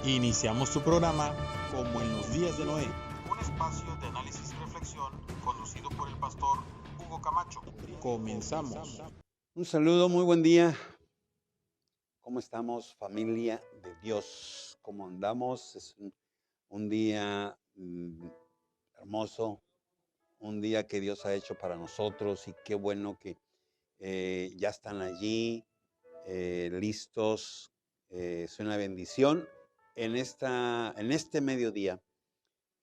Iniciamos tu programa como en los días de Noé, un espacio de análisis y reflexión conducido por el pastor Hugo Camacho. Comenzamos. Un saludo, muy buen día. ¿Cómo estamos, familia de Dios? ¿Cómo andamos? Es un día hermoso, un día que Dios ha hecho para nosotros y qué bueno que ya están allí, listos. Es una bendición en este mediodía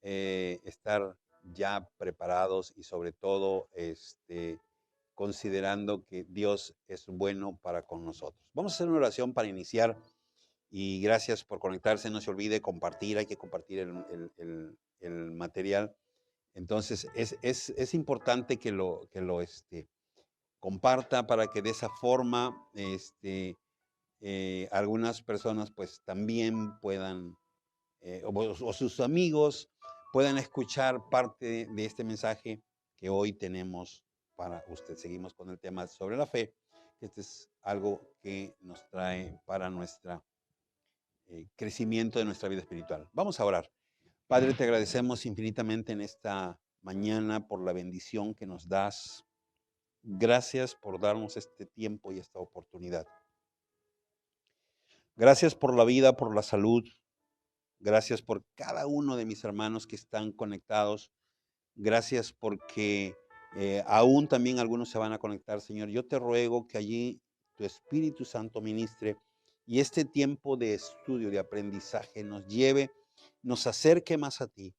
estar ya preparados y sobre todo considerando que Dios es bueno para con nosotros. Vamos a hacer una oración para iniciar y gracias por conectarse. No se olvide compartir, hay que compartir el material. Entonces es importante que lo comparta para que de esa forma algunas personas pues también puedan, o sus amigos puedan escuchar parte de este mensaje que hoy tenemos para usted. Seguimos con el tema sobre la fe. Este es algo que nos trae para nuestro crecimiento de nuestra vida espiritual. Vamos a orar. Padre, te agradecemos infinitamente en esta mañana por la bendición que nos das. Gracias por darnos este tiempo y esta oportunidad. Gracias por la vida, por la salud. Gracias por cada uno de mis hermanos que están conectados. Gracias porque aún también algunos se van a conectar, Señor. Yo te ruego que allí tu Espíritu Santo ministre y este tiempo de estudio, de aprendizaje nos lleve, nos acerque más a ti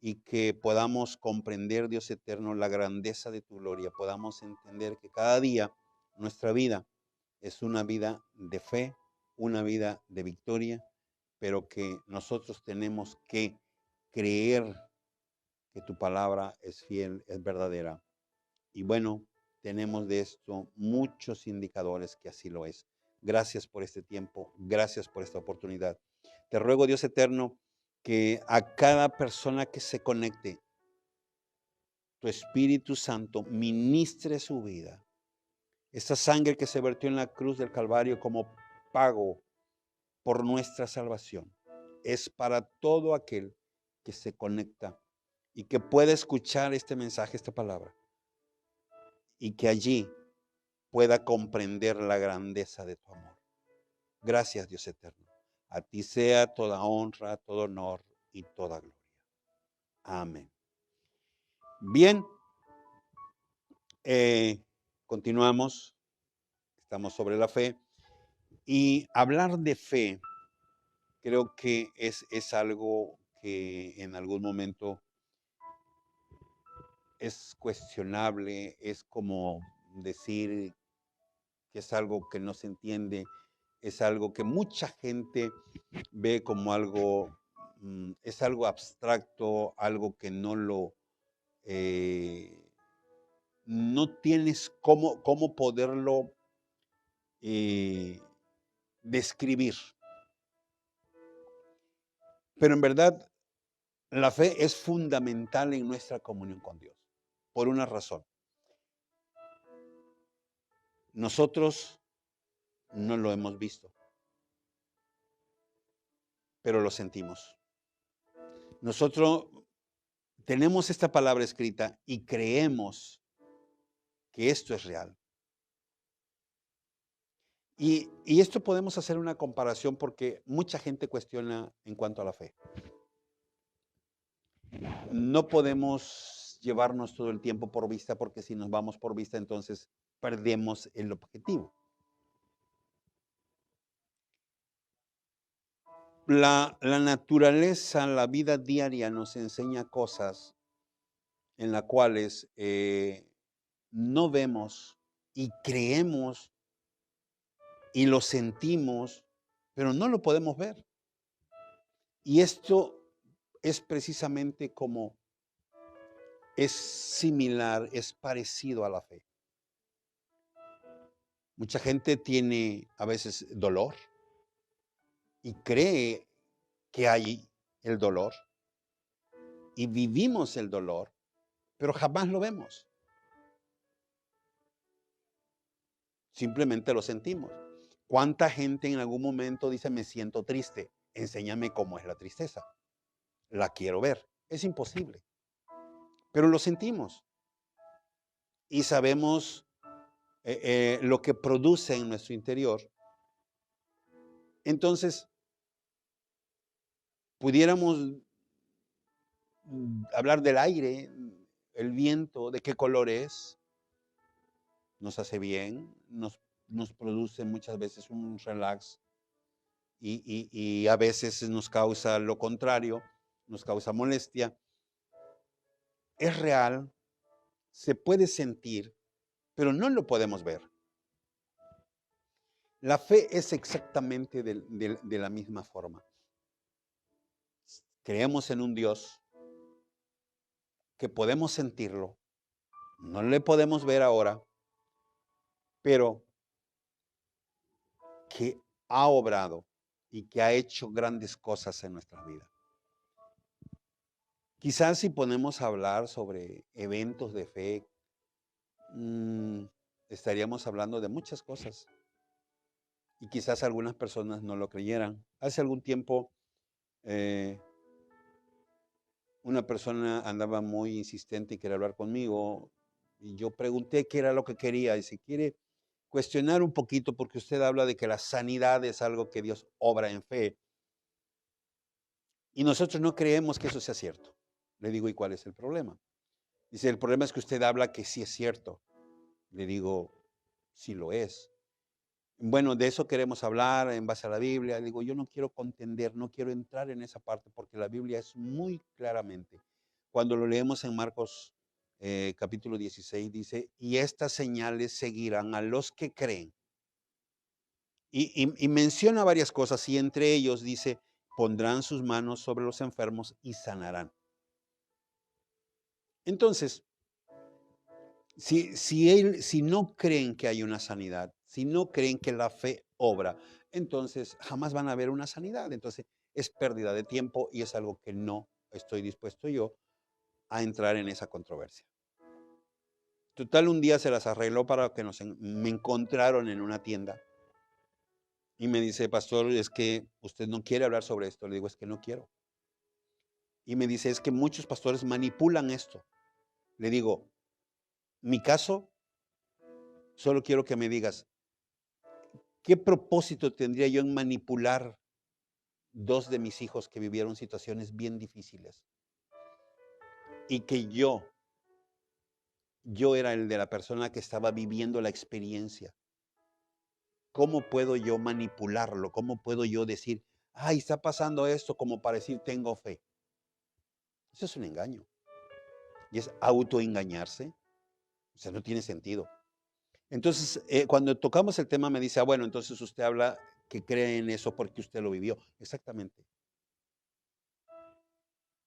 y que podamos comprender, Dios eterno, la grandeza de tu gloria. Podamos entender que cada día nuestra vida es una vida de fe, una vida de victoria, pero que nosotros tenemos que creer que tu palabra es fiel, es verdadera. Y bueno, tenemos de esto muchos indicadores que así lo es. Gracias por este tiempo, gracias por esta oportunidad. Te ruego, Dios eterno, que a cada persona que se conecte, tu Espíritu Santo ministre su vida. Esta sangre que se vertió en la cruz del Calvario como pago por nuestra salvación es para todo aquel que se conecta y que pueda escuchar este mensaje, esta palabra, y que allí pueda comprender la grandeza de tu amor. Gracias, Dios eterno. A ti sea toda honra, todo honor y toda gloria. Amén. Bien, continuamos. Estamos sobre la fe. Y hablar de fe creo que es algo que en algún momento es cuestionable, es como decir que es algo que no se entiende, es algo que mucha gente ve como algo, es algo abstracto, algo que no tienes cómo poderlo describir. Pero en verdad, la fe es fundamental en nuestra comunión con Dios, por una razón. Nosotros no lo hemos visto, pero lo sentimos. Nosotros tenemos esta palabra escrita y creemos que esto es real. Y esto podemos hacer una comparación porque mucha gente cuestiona en cuanto a la fe. No podemos llevarnos todo el tiempo por vista porque si nos vamos por vista entonces perdemos el objetivo. La naturaleza, la vida diaria nos enseña cosas en las cuales no vemos y creemos y lo sentimos, pero no lo podemos ver. Y esto es precisamente como es similar, es parecido a la fe. Mucha gente tiene a veces dolor y cree que hay el dolor y vivimos el dolor, pero jamás lo vemos. Simplemente lo sentimos. ¿Cuánta gente en algún momento dice me siento triste? enséñame cómo es la tristeza. La quiero ver. Es imposible. Pero lo sentimos y sabemos lo que produce en nuestro interior. Entonces, pudiéramos hablar del aire, el viento, de qué color es, nos hace bien, nos produce muchas veces un relax y a veces nos causa lo contrario, nos causa molestia. Es real, se puede sentir, pero no lo podemos ver. La fe es exactamente de la misma forma. Creemos en un Dios que podemos sentirlo, no le podemos ver ahora, pero que ha obrado y que ha hecho grandes cosas en nuestra vida. Quizás si ponemos a hablar sobre eventos de fe, estaríamos hablando de muchas cosas y quizás algunas personas no lo creyeran. Hace algún tiempo una persona andaba muy insistente y quería hablar conmigo y yo pregunté qué era lo que quería y si quiere cuestionar un poquito porque usted habla de que la sanidad es algo que Dios obra en fe y nosotros no creemos que eso sea cierto. Le digo, ¿y cuál es el problema? Dice, el problema es que usted habla que sí es cierto. Le digo, sí lo es. Bueno, de eso queremos hablar en base a la Biblia. Le digo, yo no quiero contender, no quiero entrar en esa parte porque la Biblia es muy claramente. Cuando lo leemos en Marcos capítulo 16 dice, y estas señales seguirán a los que creen. Y menciona varias cosas y entre ellos dice, pondrán sus manos sobre los enfermos y sanarán. Entonces, si no creen que hay una sanidad, si no creen que la fe obra, entonces jamás van a ver una sanidad. Entonces es pérdida de tiempo y es algo que no estoy dispuesto yo a entrar en esa controversia. Total, un día se las arregló para que me encontraron en una tienda y me dice, pastor, es que usted no quiere hablar sobre esto. Le digo, es que no quiero. Y me dice, es que muchos pastores manipulan esto. Le digo, mi caso, solo quiero que me digas, ¿qué propósito tendría yo en manipular dos de mis hijos que vivieron situaciones bien difíciles? Y que yo era el de la persona que estaba viviendo la experiencia. ¿Cómo puedo yo manipularlo? ¿Cómo puedo yo decir, ay, está pasando esto como para decir tengo fe? Eso es un engaño. Y es autoengañarse. O sea, no tiene sentido. Entonces, cuando tocamos el tema me dice, bueno, entonces usted habla que cree en eso porque usted lo vivió. Exactamente.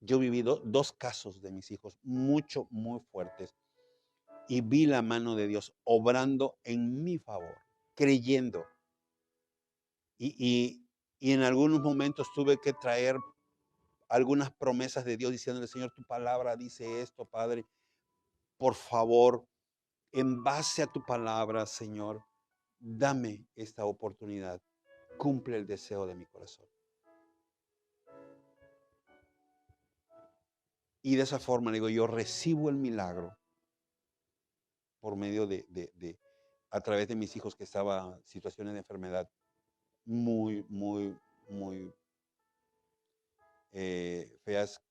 Yo he vivido dos casos de mis hijos muy fuertes y vi la mano de Dios obrando en mi favor, creyendo. Y en algunos momentos tuve que traer algunas promesas de Dios diciéndole, Señor, tu palabra dice esto, Padre, por favor, en base a tu palabra, Señor, dame esta oportunidad, cumple el deseo de mi corazón. Y de esa forma, digo, yo recibo el milagro por medio a través de mis hijos que estaban en situaciones de enfermedad muy feas.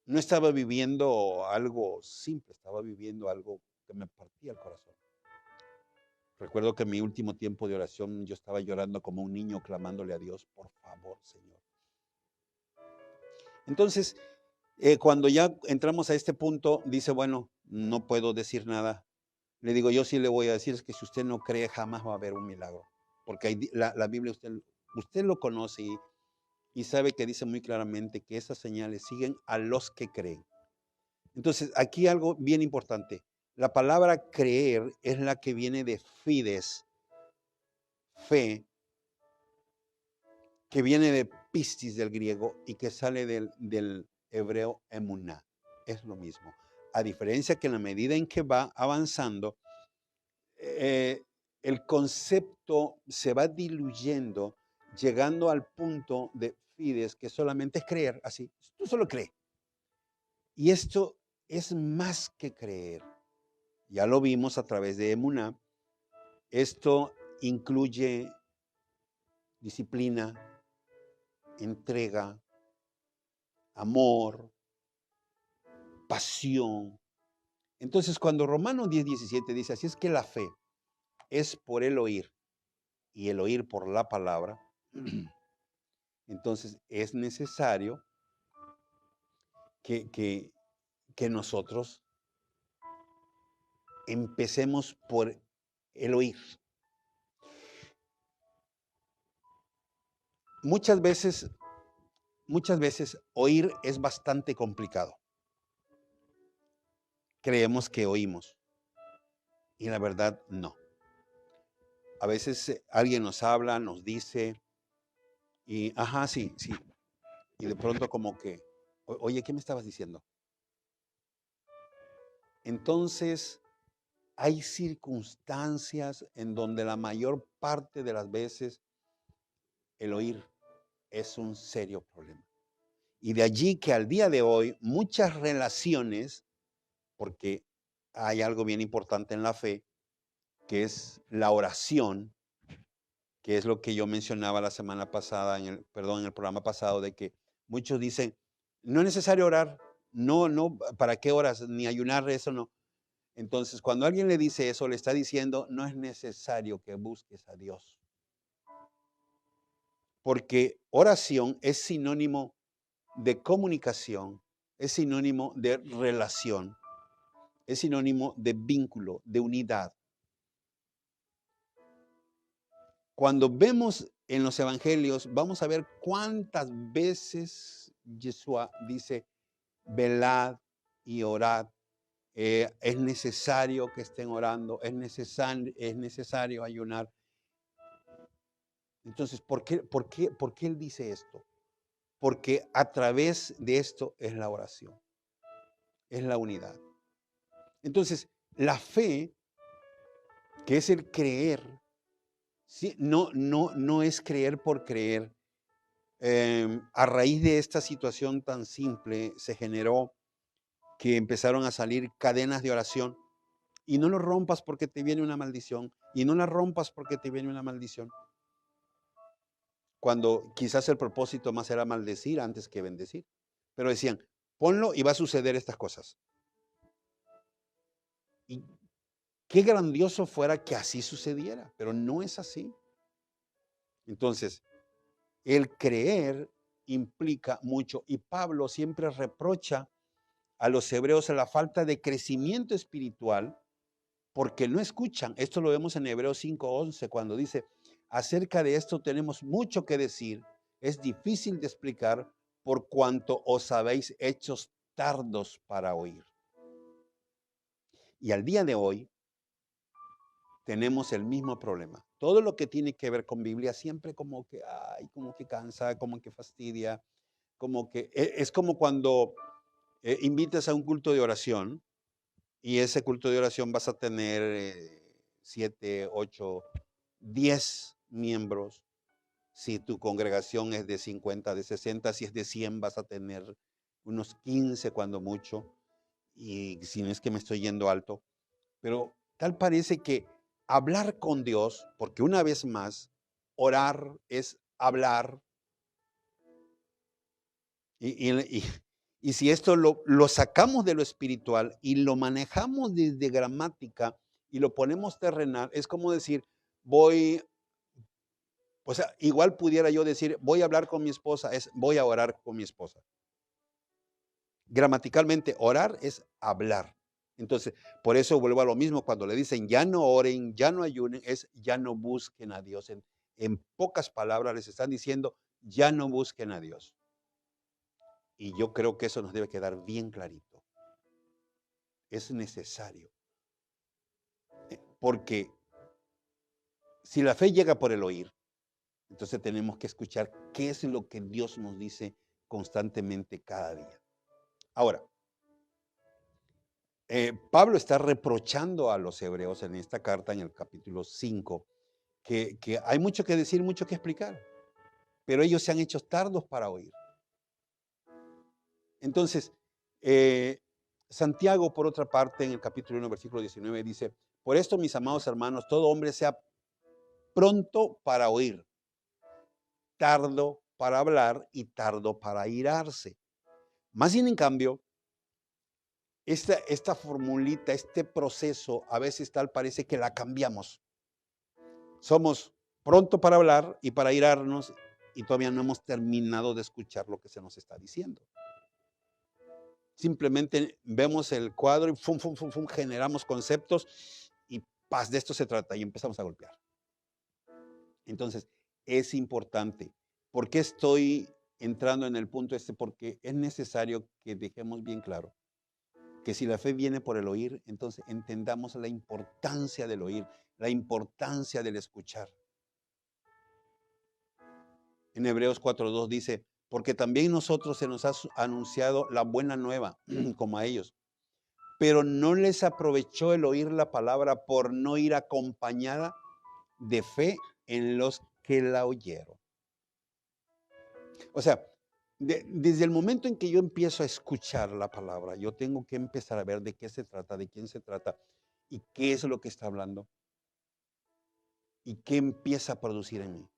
No estaba viviendo algo simple, estaba viviendo algo que me partía el corazón. Recuerdo que en mi último tiempo de oración yo estaba llorando como un niño clamándole a Dios, por favor, Señor. Entonces, cuando ya entramos a este punto, dice, bueno, no puedo decir nada. Le digo, yo sí le voy a decir, es que si usted no cree, jamás va a haber un milagro. Porque la Biblia usted lo conoce y sabe que dice muy claramente que esas señales siguen a los que creen. Entonces, aquí algo bien importante. La palabra creer es la que viene de fides, fe, que viene de pistis del griego y que sale del hebreo emuná. Es lo mismo. A diferencia que en la medida en que va avanzando, el concepto se va diluyendo, llegando al punto de fides, que solamente es creer, así. Tú solo crees. Y esto es más que creer. Ya lo vimos a través de Emuná. Esto incluye disciplina, entrega, amor, pasión. Entonces, cuando Romanos 10:17 dice, así es que la fe es por el oír y el oír por la palabra, entonces es necesario que nosotros empecemos por el oír. Muchas veces oír es bastante complicado. Creemos que oímos y la verdad no. A veces alguien nos habla, nos dice y, ajá, sí, sí. Y de pronto como que, oye, ¿qué me estabas diciendo? Entonces, hay circunstancias en donde la mayor parte de las veces el oír es un serio problema. Y de allí que al día de hoy muchas relaciones, porque hay algo bien importante en la fe, que es la oración, que es lo que yo mencionaba la semana pasada, en el programa pasado, de que muchos dicen, no es necesario orar, no, ¿para qué oras? Ni ayunar, eso no. Entonces, cuando alguien le dice eso, le está diciendo, no es necesario que busques a Dios. Porque oración es sinónimo de comunicación, es sinónimo de relación, es sinónimo de vínculo, de unidad. Cuando vemos en los evangelios, vamos a ver cuántas veces Yeshua dice, velad y orad. Es necesario que estén orando, es necesario ayunar. Entonces, ¿por qué él dice esto? Porque a través de esto es la oración, es la unidad. Entonces, la fe, que es el creer, ¿sí? No es creer por creer. A raíz de esta situación tan simple, se generó que empezaron a salir cadenas de oración. Y no lo rompas porque te viene una maldición. Y no la rompas porque te viene una maldición. Cuando quizás el propósito más era maldecir antes que bendecir. Pero decían, ponlo y va a suceder estas cosas. Y qué grandioso fuera que así sucediera, pero no es así. Entonces, el creer implica mucho y Pablo siempre reprocha a los hebreos la falta de crecimiento espiritual porque no escuchan. Esto lo vemos en Hebreos 5:11 cuando dice, acerca de esto tenemos mucho que decir, es difícil de explicar por cuanto os habéis hecho tardos para oír. Y al día de hoy tenemos el mismo problema. Todo lo que tiene que ver con Biblia siempre como que, como que cansa, como que fastidia, como que es como cuando invitas a un culto de oración y ese culto de oración vas a tener 7, 8, 10 miembros. Si tu congregación es de 50, de 60, si es de 100 vas a tener unos 15 cuando mucho. Y si no es que me estoy yendo alto. Pero tal parece que hablar con Dios, porque una vez más, orar es hablar. Y si esto lo sacamos de lo espiritual y lo manejamos desde gramática y lo ponemos terrenal, es como decir, o sea, igual pudiera yo decir, voy a hablar con mi esposa, es voy a orar con mi esposa. Gramaticalmente, orar es hablar. Entonces, por eso vuelvo a lo mismo, cuando le dicen ya no oren, ya no ayunen, es ya no busquen a Dios. En pocas palabras les están diciendo, ya no busquen a Dios. Y yo creo que eso nos debe quedar bien clarito. Es necesario. Porque si la fe llega por el oír, entonces tenemos que escuchar qué es lo que Dios nos dice constantemente cada día. Ahora, Pablo está reprochando a los hebreos en esta carta, en el capítulo 5, que hay mucho que decir, mucho que explicar, pero ellos se han hecho tardos para oír. Entonces, Santiago, por otra parte, en el capítulo 1, versículo 19, dice, por esto, mis amados hermanos, todo hombre sea pronto para oír, tardo para hablar y tardo para irarse. Más bien, en cambio, esta formulita, este proceso, a veces tal parece que la cambiamos. Somos pronto para hablar y para irarnos y todavía no hemos terminado de escuchar lo que se nos está diciendo. Simplemente vemos el cuadro y generamos conceptos y paz, de esto se trata y empezamos a golpear. Entonces, es importante. ¿Por qué estoy entrando en el punto este? Porque es necesario que dejemos bien claro que si la fe viene por el oír, entonces entendamos la importancia del oír, la importancia del escuchar. En Hebreos 4:2 dice, porque también nosotros se nos ha anunciado la buena nueva, como a ellos, pero no les aprovechó el oír la palabra por no ir acompañada de fe en los que la oyeron. O sea, desde el momento en que yo empiezo a escuchar la palabra, yo tengo que empezar a ver de qué se trata, de quién se trata y qué es lo que está hablando y qué empieza a producir en mí.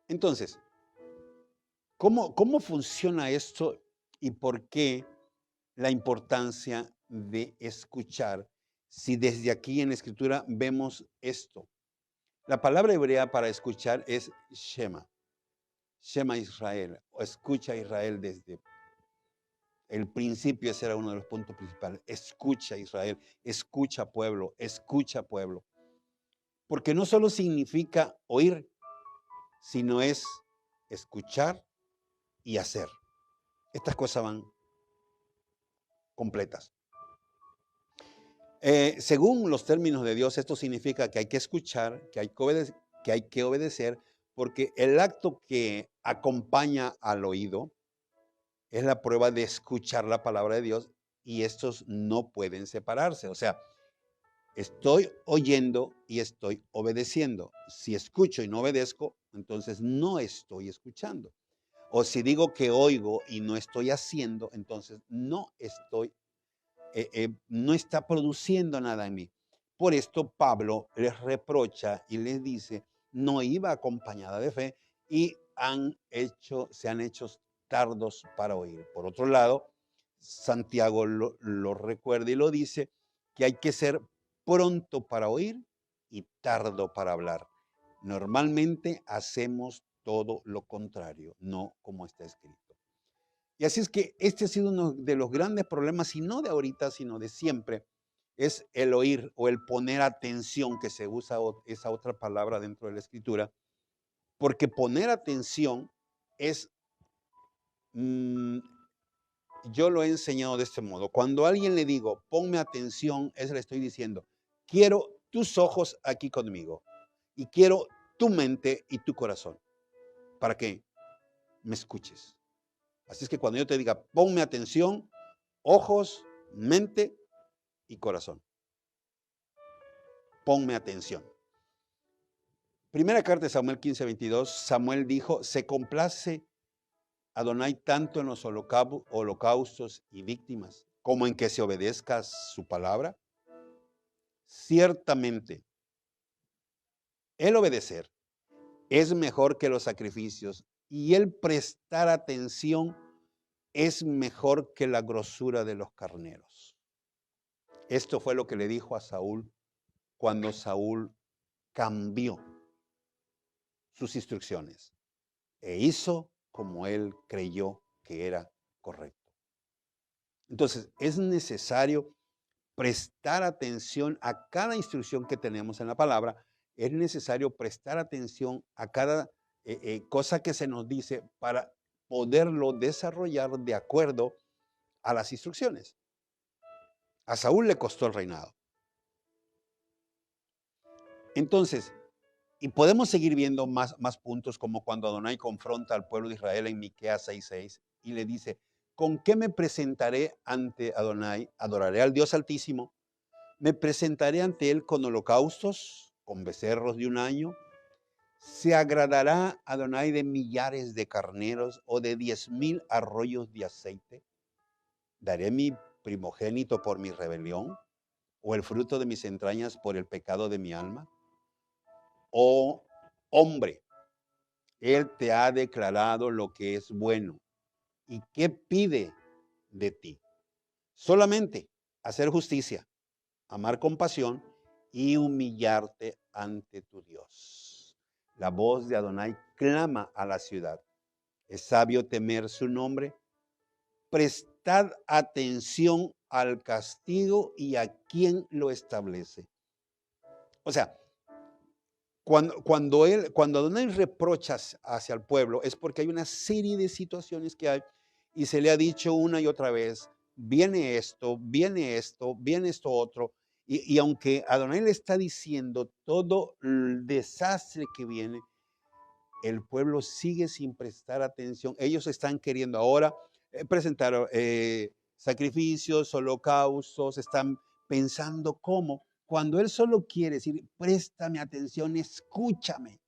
Entonces, ¿cómo funciona esto y por qué la importancia de escuchar si desde aquí en la Escritura vemos esto? La palabra hebrea para escuchar es Shema. Shema Israel, o escucha Israel desde el principio. Ese era uno de los puntos principales. Escucha Israel, escucha pueblo, escucha pueblo. Porque no solo significa oír, sino es escuchar y hacer. Estas cosas van completas. Según los términos de Dios, esto significa que hay que escuchar, que hay que obedecer, porque el acto que acompaña al oído es la prueba de escuchar la palabra de Dios y estos no pueden separarse. O sea, estoy oyendo y estoy obedeciendo. Si escucho y no obedezco, entonces no estoy escuchando. O si digo que oigo y no estoy haciendo, entonces no está produciendo nada en mí. Por esto Pablo les reprocha y les dice, no iba acompañada de fe y se han hecho tardos para oír. Por otro lado, Santiago lo recuerda y lo dice, que hay que ser pronto para oír y tardo para hablar. Normalmente hacemos todo lo contrario, no como está escrito. Y así es que este ha sido uno de los grandes problemas, y no de ahorita, sino de siempre, es el oír o el poner atención, que se usa esa otra palabra dentro de la Escritura, porque poner atención es, yo lo he enseñado de este modo. Cuando a alguien le digo, ponme atención, es le estoy diciendo, quiero tus ojos aquí conmigo y quiero tu mente y tu corazón para que me escuches. Así es que cuando yo te diga, ponme atención, ojos, mente y corazón. Ponme atención. Primera carta de Samuel 15:22, Samuel dijo, se complace Adonai tanto en los holocaustos y víctimas, como en que se obedezca su palabra. Ciertamente, el obedecer es mejor que los sacrificios y el prestar atención es mejor que la grosura de los carneros. Esto fue lo que le dijo a Saúl cuando Saúl cambió sus instrucciones e hizo como él creyó que era correcto. Entonces, es necesario prestar atención a cada instrucción que tenemos en la palabra. Es necesario prestar atención a cada cosa que se nos dice para poderlo desarrollar de acuerdo a las instrucciones. A Saúl le costó el reinado. Entonces, y podemos seguir viendo más puntos, como cuando Adonai confronta al pueblo de Israel en Miqueas 6:6 y le dice, ¿con qué me presentaré ante Adonai? Adoraré al Dios Altísimo. Me presentaré ante él con holocaustos, con becerros de un año. ¿Se agradará Adonai de millares de carneros o de 10,000 arroyos de aceite? ¿Daré mi primogénito por mi rebelión o el fruto de mis entrañas por el pecado de mi alma? Oh hombre, él te ha declarado lo que es bueno. ¿Y qué pide de ti? Solamente hacer justicia, amar compasión y humillarte ante tu Dios. La voz de Adonai clama a la ciudad. Es sabio temer su nombre. Prestad atención al castigo y a quien lo establece. O sea, cuando Adonai reprocha hacia el pueblo es porque hay una serie de situaciones que hay y se le ha dicho una y otra vez, viene esto, viene esto, viene esto otro. Y aunque Adonai le está diciendo todo el desastre que viene, el pueblo sigue sin prestar atención. Ellos están queriendo ahora presentar sacrificios, holocaustos, están pensando cómo, cuando él solo quiere decir, préstame atención, escúchame.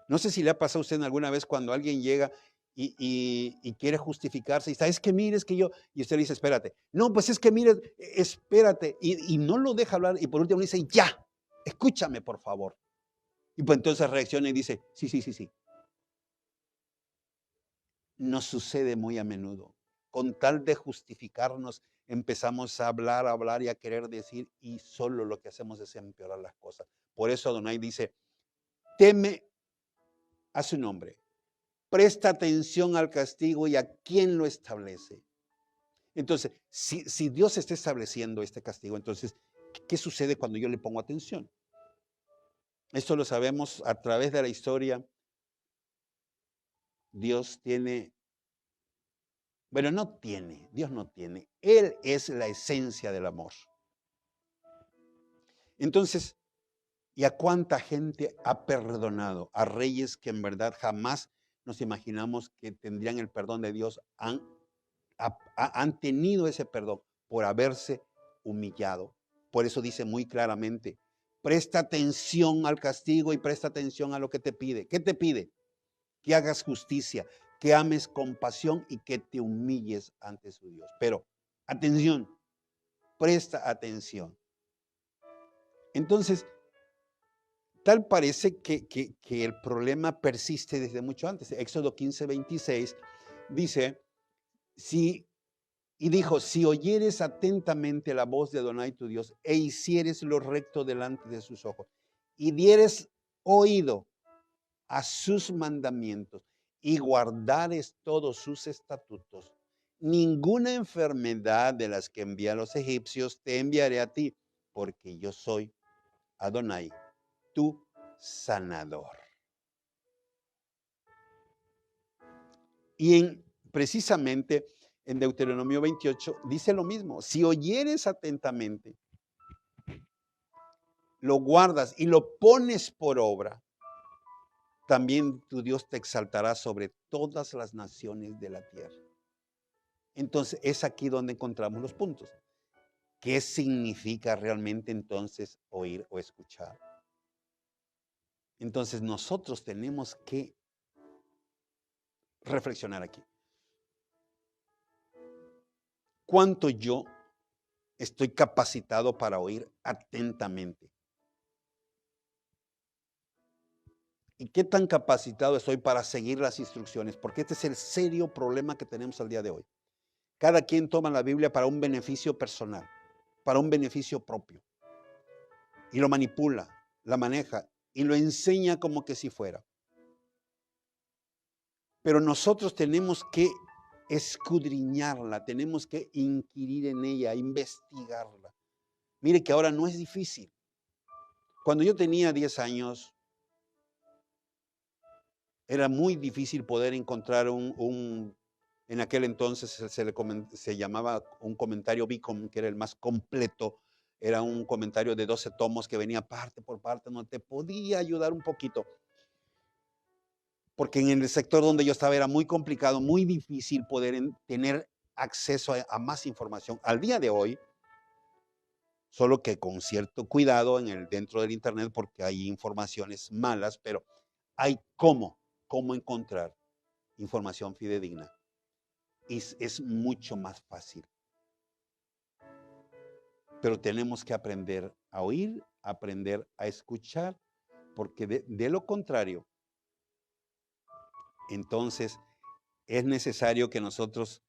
No sé si le ha pasado a usted alguna vez cuando alguien llega y quiere justificarse y está, es que mire, es que yo, y usted le dice, espérate. No, pues es que mire, espérate. Y no lo deja hablar y por último le dice, ya, escúchame por favor. Y pues entonces reacciona y dice, sí, sí, sí, sí. Nos sucede muy a menudo. Con tal de justificarnos, empezamos a hablar y a querer decir, y solo lo que hacemos es empeorar las cosas. Por eso Adonai dice, teme a su nombre, presta atención al castigo y a quién lo establece. Entonces, si Dios está estableciendo este castigo, entonces, ¿qué sucede cuando yo le pongo atención? Esto lo sabemos a través de la historia. Dios tiene, bueno, no tiene, Dios no tiene. Él es la esencia del amor. Entonces, ¿y a cuánta gente ha perdonado? A reyes que en verdad jamás nos imaginamos que tendrían el perdón de Dios. Han tenido ese perdón por haberse humillado. Por eso dice muy claramente, presta atención al castigo y presta atención a lo que te pide. ¿Qué te pide? Que hagas justicia, que ames compasión y que te humilles ante su Dios. Pero, atención, presta atención. Entonces, tal parece que el problema persiste desde mucho antes. Éxodo 15:26 dice, y dijo, si oyeres atentamente la voz de Adonai tu Dios e hicieres lo recto delante de sus ojos y dieres oído a sus mandamientos y guardares todos sus estatutos, ninguna enfermedad de las que envía a los egipcios te enviaré a ti, porque yo soy Adonai, tu sanador. Y precisamente en Deuteronomio 28 dice lo mismo, si oyeres atentamente, lo guardas y lo pones por obra, también tu Dios te exaltará sobre todas las naciones de la tierra. Entonces es aquí donde encontramos los puntos. ¿Qué significa realmente entonces oír o escuchar? Entonces nosotros tenemos que reflexionar aquí. ¿Cuánto yo estoy capacitado para oír atentamente? ¿Y qué tan capacitado estoy para seguir las instrucciones? Porque este es el serio problema que tenemos al día de hoy. Cada quien toma la Biblia para un beneficio personal, para un beneficio propio. Y lo manipula, la maneja y lo enseña como que si fuera. Pero nosotros tenemos que escudriñarla, tenemos que inquirir en ella, investigarla. Mire que ahora no es difícil. Cuando yo tenía 10 años, era muy difícil poder encontrar en aquel entonces se llamaba un comentario Bicom, que era el más completo. Era un comentario de 12 tomos que venía parte por parte, no te podía ayudar un poquito. porque en el sector donde yo estaba era muy complicado, muy difícil poder tener acceso a más información. Al día de hoy, solo que con cierto cuidado dentro del Internet, porque hay informaciones malas, pero hay cómo encontrar información fidedigna. Es mucho más fácil. Pero tenemos que aprender a oír, aprender a escuchar, porque de lo contrario, entonces es necesario que nosotros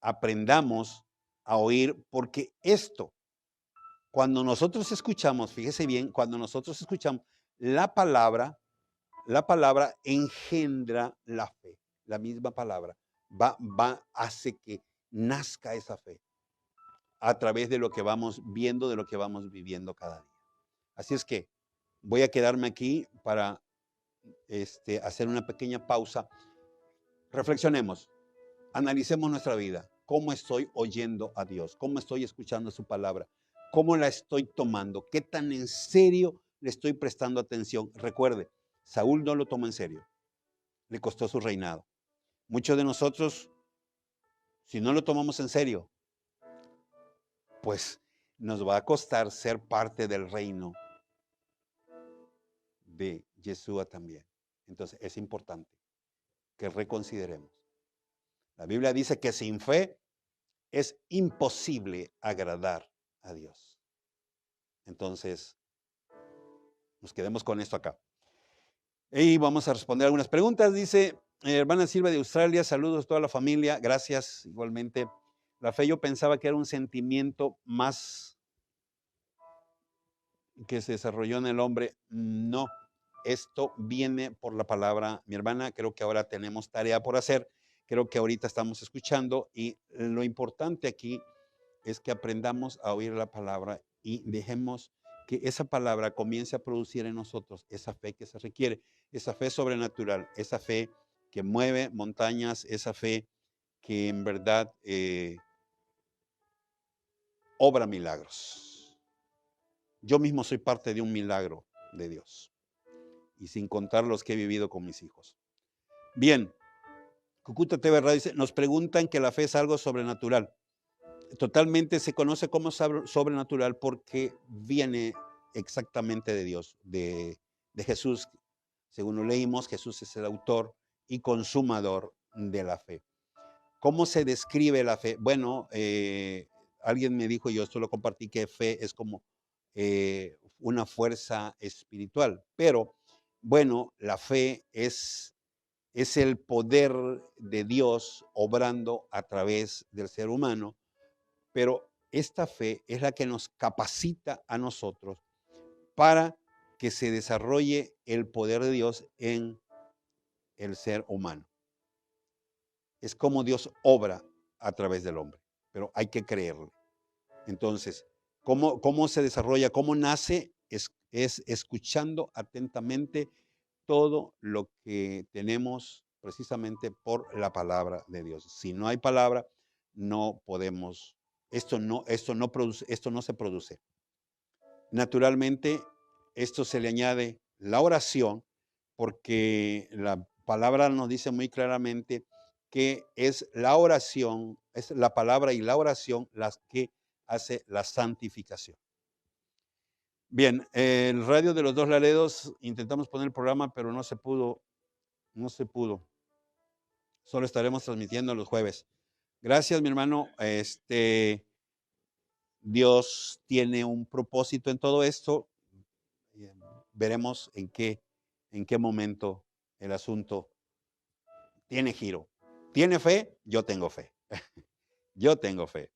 aprendamos a oír, porque cuando nosotros escuchamos, fíjese bien, cuando nosotros escuchamos la palabra engendra la fe. La misma palabra hace que nazca esa fe a través de lo que vamos viendo, de lo que vamos viviendo cada día. Así es que voy a quedarme aquí para hacer una pequeña pausa. Reflexionemos, analicemos nuestra vida. ¿Cómo estoy oyendo a Dios? ¿Cómo estoy escuchando su palabra? ¿Cómo la estoy tomando? ¿Qué tan en serio le estoy prestando atención? Recuerde, Saúl no lo tomó en serio. Le costó su reinado. Muchos de nosotros, si no lo tomamos en serio, pues nos va a costar ser parte del reino de Yeshua también. Entonces es importante que reconsideremos. La Biblia dice que sin fe es imposible agradar a Dios. Entonces, nos quedemos con esto acá. Y vamos a responder algunas preguntas. Dice, hermana Silva de Australia, saludos a toda la familia, gracias igualmente. La fe yo pensaba que era un sentimiento más que se desarrolló en el hombre. No, esto viene por la palabra. Mi hermana, creo que ahora tenemos tarea por hacer. Creo que ahorita estamos escuchando y lo importante aquí es que aprendamos a oír la palabra y dejemos que esa palabra comience a producir en nosotros esa fe que se requiere, esa fe sobrenatural, esa fe que mueve montañas, esa fe que en verdad obra milagros. Yo mismo soy parte de un milagro de Dios y sin contar los que he vivido con mis hijos. Bien, Cucuta TV Radio dice, nos preguntan que la fe es algo sobrenatural. Totalmente se conoce como sobrenatural porque viene exactamente de Dios, de Jesús. Según lo leímos, Jesús es el autor y consumador de la fe. ¿Cómo se describe la fe? Bueno, alguien me dijo, yo esto lo compartí, que fe es como una fuerza espiritual, pero bueno, la fe es el poder de Dios obrando a través del ser humano, pero esta fe es la que nos capacita a nosotros para que se desarrolle el poder de Dios en el ser humano. Es como Dios obra a través del hombre, pero hay que creerle. Entonces, ¿cómo se desarrolla? ¿Cómo nace? Es escuchando atentamente todo lo que tenemos precisamente por la palabra de Dios. Si no hay palabra, no podemos, esto no se produce. Naturalmente, esto se le añade la oración, porque la palabra nos dice muy claramente que es la oración, es la palabra y la oración las que hace la santificación. Bien, el radio de los Dos Laredos, intentamos poner el programa, pero no se pudo. Solo estaremos transmitiendo los jueves. Gracias, mi hermano. Dios tiene un propósito en todo esto. Veremos en qué momento el asunto tiene giro. ¿Tiene fe? Yo tengo fe. Yo tengo fe.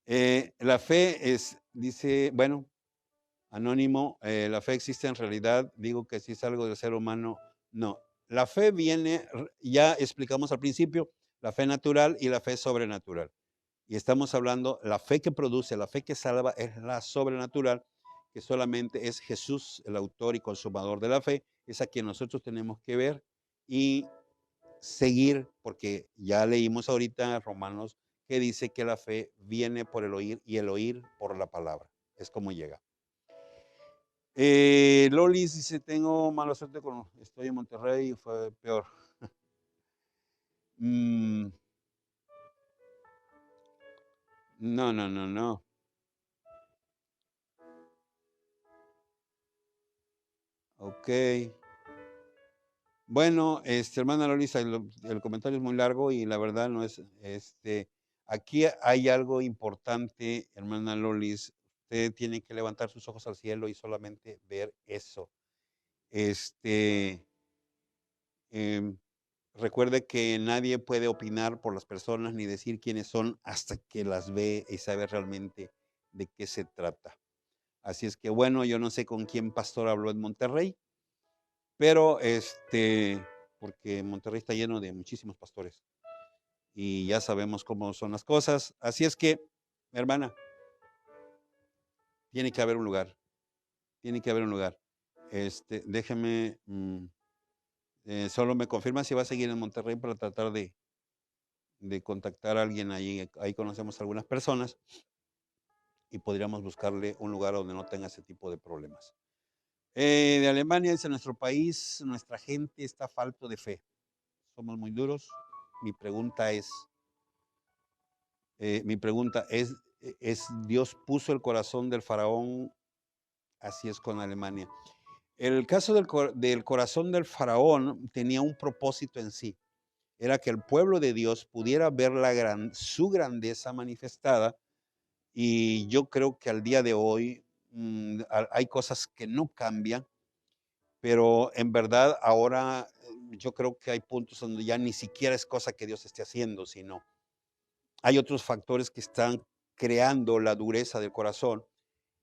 La fe dice, bueno, anónimo, la fe existe en realidad. Digo que si es algo del ser humano, no. La fe viene, ya explicamos al principio, la fe natural y la fe sobrenatural. Y estamos hablando, la fe que produce, la fe que salva es la sobrenatural, que solamente es Jesús, el autor y consumador de la fe, es a quien nosotros tenemos que ver y seguir, porque ya leímos ahorita en Romanos que dice que la fe viene por el oír y el oír por la palabra. Es como llega. Lolis dice, tengo mala suerte con, estoy en Monterrey y fue peor. Mm, no, no, no, no. Ok. Bueno, hermana Lolis, el comentario es muy largo y la verdad no es, aquí hay algo importante, hermana Lolis. Usted tiene que levantar sus ojos al cielo y solamente ver eso. Este, em, Recuerde que nadie puede opinar por las personas ni decir quiénes son hasta que las ve y sabe realmente de qué se trata. Así es que bueno, yo no sé con quién pastor habló en Monterrey, pero porque Monterrey está lleno de muchísimos pastores y ya sabemos cómo son las cosas. Así es que, hermana, tiene que haber un lugar, tiene que haber un lugar. Déjeme, solo me confirma si va a seguir en Monterrey para tratar de contactar a alguien ahí. Ahí conocemos a algunas personas y podríamos buscarle un lugar donde no tenga ese tipo de problemas. De Alemania dice, nuestro país, nuestra gente está falto de fe. Somos muy duros. Mi pregunta es, ¿Dios puso el corazón del faraón? Así es con Alemania. El caso del corazón del faraón tenía un propósito en sí. Era que el pueblo de Dios pudiera ver su grandeza manifestada. Y yo creo que al día de hoy hay cosas que no cambian, pero en verdad ahora yo creo que hay puntos donde ya ni siquiera es cosa que Dios esté haciendo, sino hay otros factores que están creando la dureza del corazón.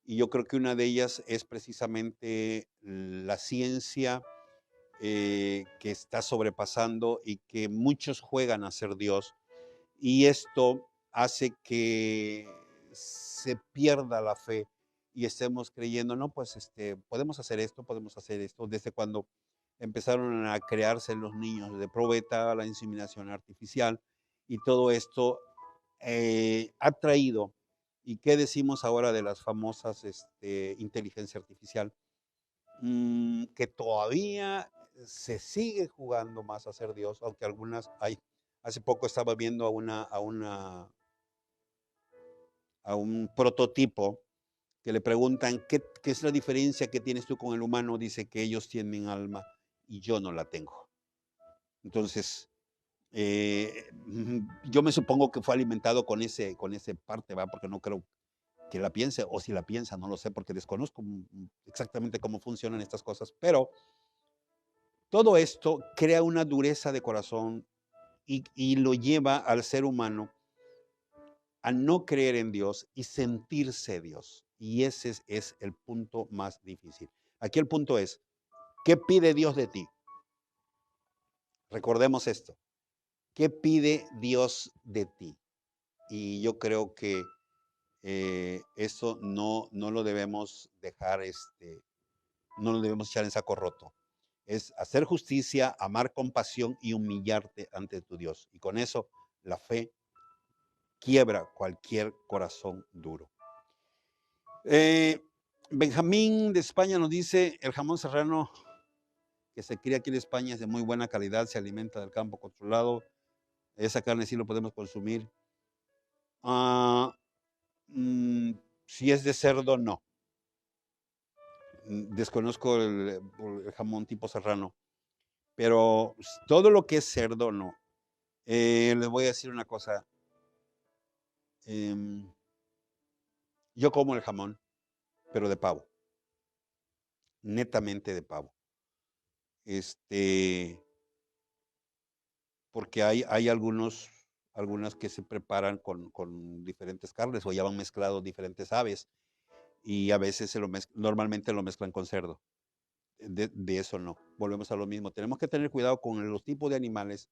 Y yo creo que una de ellas es precisamente la ciencia que está sobrepasando y que muchos juegan a ser Dios. Y esto hace que se pierda la fe y estemos creyendo, no, pues podemos hacer esto, desde cuando empezaron a crearse los niños de probeta, la inseminación artificial y todo esto ha traído, ¿y qué decimos ahora de las famosas inteligencia artificial? Que todavía se sigue jugando más a ser Dios, aunque algunas hay. Hace poco estaba viendo a un prototipo que le preguntan, ¿qué es la diferencia que tienes tú con el humano? Dice que ellos tienen alma y yo no la tengo. Entonces, yo me supongo que fue alimentado con ese parte, ¿va? Porque no creo que la piense, o si la piensa, no lo sé, porque desconozco exactamente cómo funcionan estas cosas, pero todo esto crea una dureza de corazón y lo lleva al ser humano a no creer en Dios y sentirse Dios. Y ese es el punto más difícil. Aquí el punto es, ¿qué pide Dios de ti? Recordemos esto. ¿Qué pide Dios de ti? Y yo creo que eso no lo debemos dejar, no lo debemos echar en saco roto. Es hacer justicia, amar con pasión y humillarte ante tu Dios. Y con eso la fe quiebra cualquier corazón duro. Benjamín de España nos dice, el jamón serrano que se cría aquí en España es de muy buena calidad, se alimenta del campo controlado, esa carne sí lo podemos consumir. Ah, si es de cerdo, no. Desconozco el jamón tipo serrano, pero todo lo que es cerdo, no. Les voy a decir una cosa. Yo como el jamón, pero de pavo, netamente de pavo. Porque hay algunas que se preparan con diferentes carnes o ya van mezclados diferentes aves y a veces normalmente lo mezclan con cerdo. De eso no. Volvemos a lo mismo. Tenemos que tener cuidado con los tipos de animales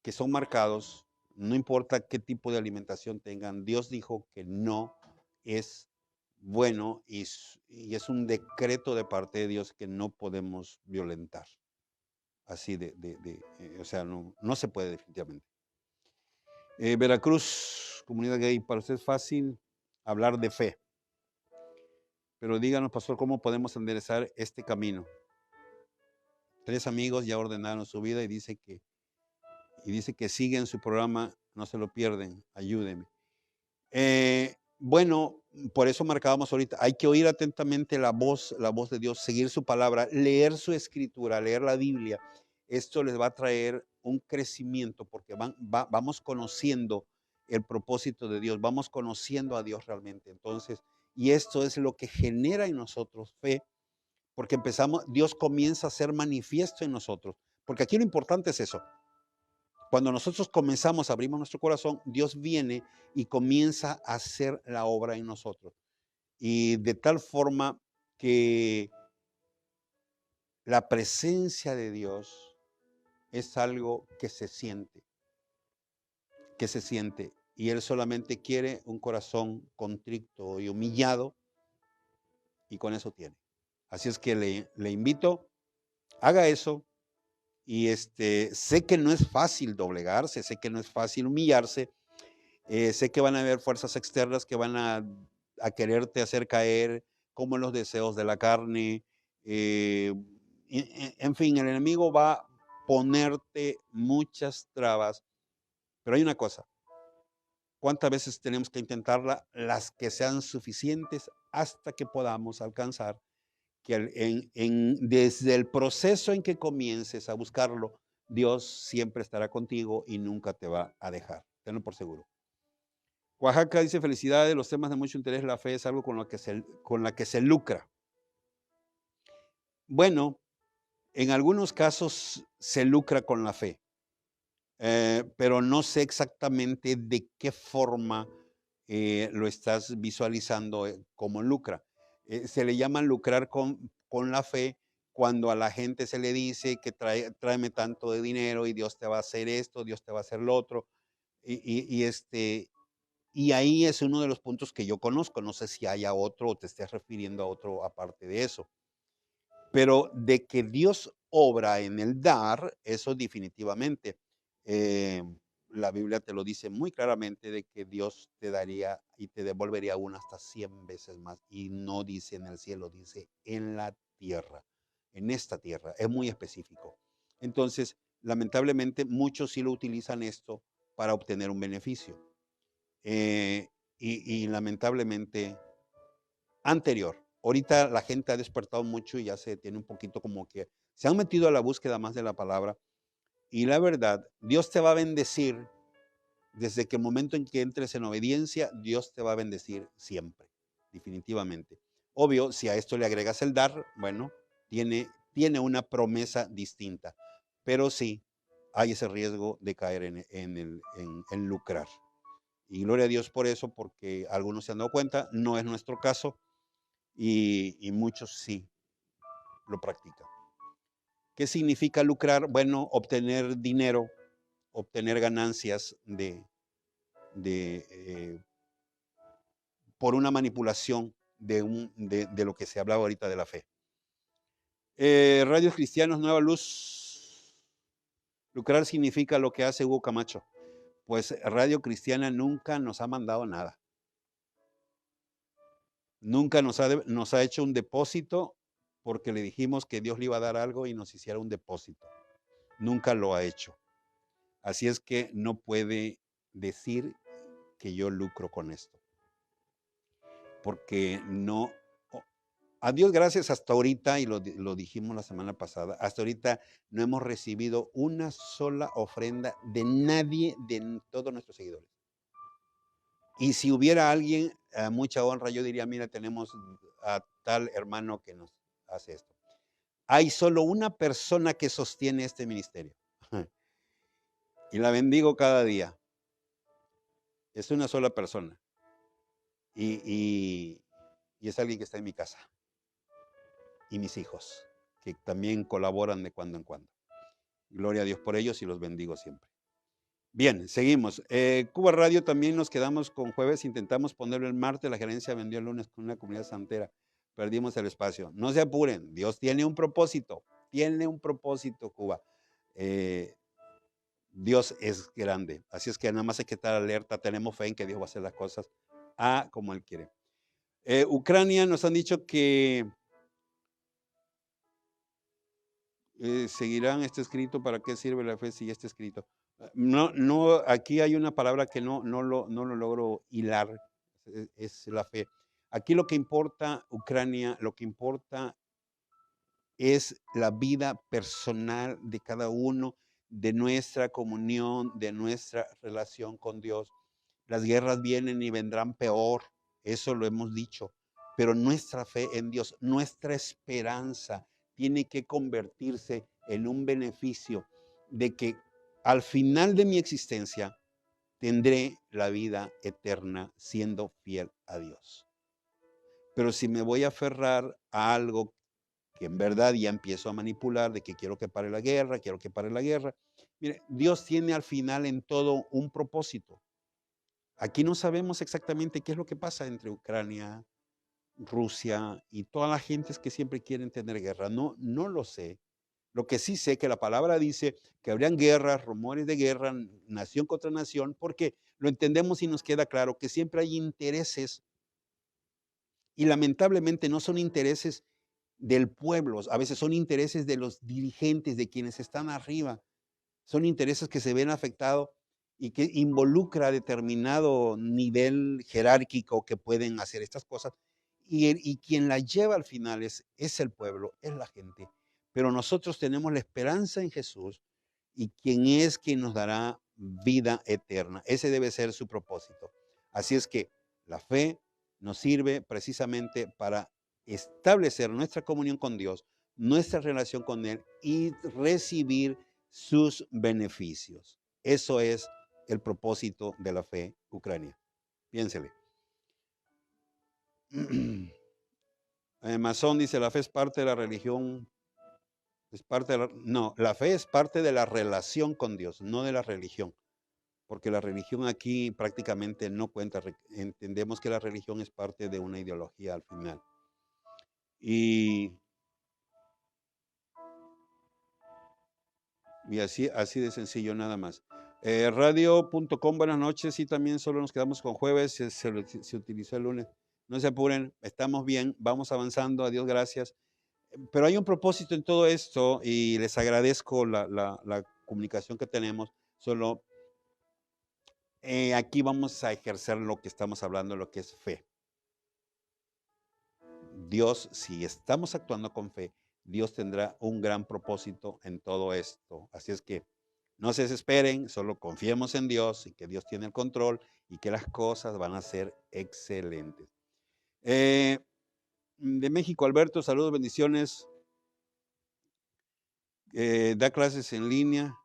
que son marcados, no importa qué tipo de alimentación tengan. Dios dijo que no es bueno y es un decreto de parte de Dios que no podemos violentar. Así o sea, no se puede definitivamente. Veracruz, comunidad gay, para usted es fácil hablar de fe, pero díganos, pastor, ¿cómo podemos enderezar este camino? 3 amigos ya ordenaron su vida y dice que siguen su programa, no se lo pierden, ayúdeme. Bueno, por eso marcábamos ahorita, hay que oír atentamente la voz de Dios, seguir su palabra, leer su escritura, leer la Biblia. Esto les va a traer un crecimiento porque vamos conociendo el propósito de Dios, vamos conociendo a Dios realmente. Entonces, y esto es lo que genera en nosotros fe, porque Dios comienza a ser manifiesto en nosotros, porque aquí lo importante es eso. Cuando nosotros comenzamos, abrimos nuestro corazón, Dios viene y comienza a hacer la obra en nosotros. Y de tal forma que la presencia de Dios es algo que se siente, que se siente. Y Él solamente quiere un corazón contrito y humillado, y con eso tiene. Así es que le invito, haga eso. Y sé que no es fácil doblegarse, sé que no es fácil humillarse, sé que van a haber fuerzas externas que van a quererte hacer caer, como en los deseos de la carne. En fin, el enemigo va a ponerte muchas trabas, pero hay una cosa, ¿cuántas veces tenemos que intentarla? Las que sean suficientes hasta que podamos alcanzar que desde el proceso en que comiences a buscarlo, Dios siempre estará contigo y nunca te va a dejar. Tenlo por seguro. Oaxaca dice: felicidades, los temas de mucho interés, la fe es algo con la que se lucra. Bueno, en algunos casos se lucra con la fe, pero no sé exactamente de qué forma lo estás visualizando como lucra. Se le llama lucrar con la fe cuando a la gente se le dice que tráeme tanto de dinero y Dios te va a hacer esto, Dios te va a hacer lo otro. Y ahí es uno de los puntos que yo conozco. No sé si haya otro o te estés refiriendo a otro aparte de eso. Pero de que Dios obra en el dar, eso definitivamente. Eh, la Biblia te lo dice muy claramente de que Dios te daría y te devolvería aún hasta 100 veces más. Y no dice en el cielo, dice en la tierra, en esta tierra. Es muy específico. Entonces, lamentablemente, muchos sí lo utilizan esto para obtener un beneficio. Y lamentablemente anterior. Ahorita la gente ha despertado mucho y ya se tiene un poquito como que se han metido a la búsqueda más de la palabra. Y la verdad, Dios te va a bendecir desde que el momento en que entres en obediencia, Dios te va a bendecir siempre, definitivamente. Obvio, si a esto le agregas el dar, bueno, tiene una promesa distinta, pero sí hay ese riesgo de caer en lucrar. Y gloria a Dios por eso, porque algunos se han dado cuenta, no es nuestro caso y muchos sí lo practican. ¿Qué significa lucrar? Bueno, obtener dinero, obtener ganancias por una manipulación de lo que se hablaba ahorita de la fe. Radios Cristianos, Nueva Luz. Lucrar significa lo que hace Hugo Camacho. Pues Radio Cristiana nunca nos ha mandado nada. Nunca nos ha hecho un depósito porque le dijimos que Dios le iba a dar algo y nos hiciera un depósito. Nunca lo ha hecho. Así es que no puede decir que yo lucro con esto. Porque no, a Dios gracias hasta ahorita, y lo dijimos la semana pasada, hasta ahorita no hemos recibido una sola ofrenda de nadie de todos nuestros seguidores. Y si hubiera alguien, a mucha honra, yo diría, mira, tenemos a tal hermano que nos hace esto. Hay solo una persona que sostiene este ministerio. Y la bendigo cada día. Es una sola persona. Y es alguien que está en mi casa. Y mis hijos, que también colaboran de cuando en cuando. Gloria a Dios por ellos y los bendigo siempre. Bien, seguimos. Cuba Radio también nos quedamos con jueves, intentamos ponerlo el martes, la gerencia vendió el lunes con una comunidad santera. Perdimos el espacio. No se apuren, Dios tiene un propósito, Cuba. Dios es grande, así es que nada más hay que estar alerta, tenemos fe en que Dios va a hacer las cosas como Él quiere. Ucrania nos han dicho que seguirán este escrito. ¿Para qué sirve la fe si ya está escrito? No, no, aquí hay una palabra que no lo logro hilar, es la fe. Aquí lo que importa, Ucrania, lo que importa es la vida personal de cada uno, de nuestra comunión, de nuestra relación con Dios. Las guerras vienen y vendrán peor, eso lo hemos dicho, pero nuestra fe en Dios, nuestra esperanza tiene que convertirse en un beneficio de que al final de mi existencia tendré la vida eterna siendo fiel a Dios. Pero si me voy a aferrar a algo que en verdad ya empiezo a manipular, de que quiero que pare la guerra, quiero que pare la guerra. Mire, Dios tiene al final en todo un propósito. Aquí no sabemos exactamente qué es lo que pasa entre Ucrania, Rusia y todas las gentes que siempre quieren tener guerra. No, no lo sé. Lo que sí sé que la palabra dice que habrían guerras, rumores de guerra, nación contra nación, porque lo entendemos y nos queda claro que siempre hay intereses y lamentablemente no son intereses del pueblo, a veces son intereses de los dirigentes, de quienes están arriba, son intereses que se ven afectados y que involucra determinado nivel jerárquico que pueden hacer estas cosas. Y quien la lleva al final es el pueblo, es la gente. Pero nosotros tenemos la esperanza en Jesús y quien nos dará vida eterna. Ese debe ser su propósito. Así es que la fe nos sirve precisamente para establecer nuestra comunión con Dios, nuestra relación con Él y recibir sus beneficios. Eso es el propósito de la fe ucrania. Piénsele. Masón dice, la fe es parte de la religión, es parte de no, la fe es parte de la relación con Dios, no de la religión, porque la religión aquí prácticamente no cuenta. Entendemos que la religión es parte de una ideología al final. Y así de sencillo nada más. Radio.com, buenas noches. Y también solo nos quedamos con jueves, se utilizó el lunes. No se apuren, estamos bien, vamos avanzando, a Dios gracias. Pero hay un propósito en todo esto y les agradezco la comunicación que tenemos. Solo aquí vamos a ejercer lo que estamos hablando, lo que es fe. Dios, si estamos actuando con fe, Dios tendrá un gran propósito en todo esto. Así es que no se desesperen, solo confiemos en Dios y que Dios tiene el control y que las cosas van a ser excelentes. De México, Alberto, saludos, bendiciones. Da clases en línea.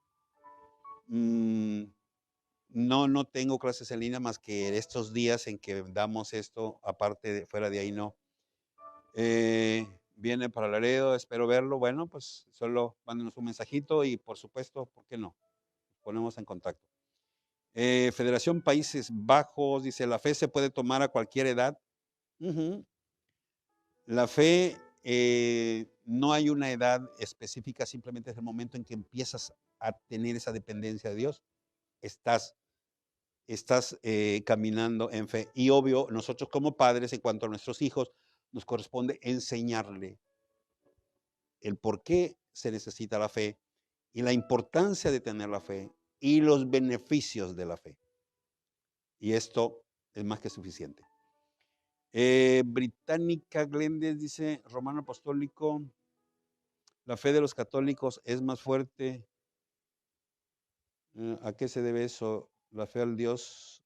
No tengo clases en línea más que estos días en que damos esto, aparte, fuera de ahí no. Viene para Laredo, espero verlo. Bueno, pues solo mándenos un mensajito y por supuesto, ¿por qué no? Nos ponemos en contacto. Federación Países Bajos dice, la fe se puede tomar a cualquier edad. La fe, no hay una edad específica, simplemente es el momento en que empiezas a tener esa dependencia de Dios. Estás caminando en fe. Y obvio, nosotros como padres, en cuanto a nuestros hijos, nos corresponde enseñarle el por qué se necesita la fe y la importancia de tener la fe y los beneficios de la fe. Y esto es más que suficiente. Británica Glendes dice, Romano Apostólico, la fe de los católicos es más fuerte. ¿A qué se debe eso? La fe al Dios.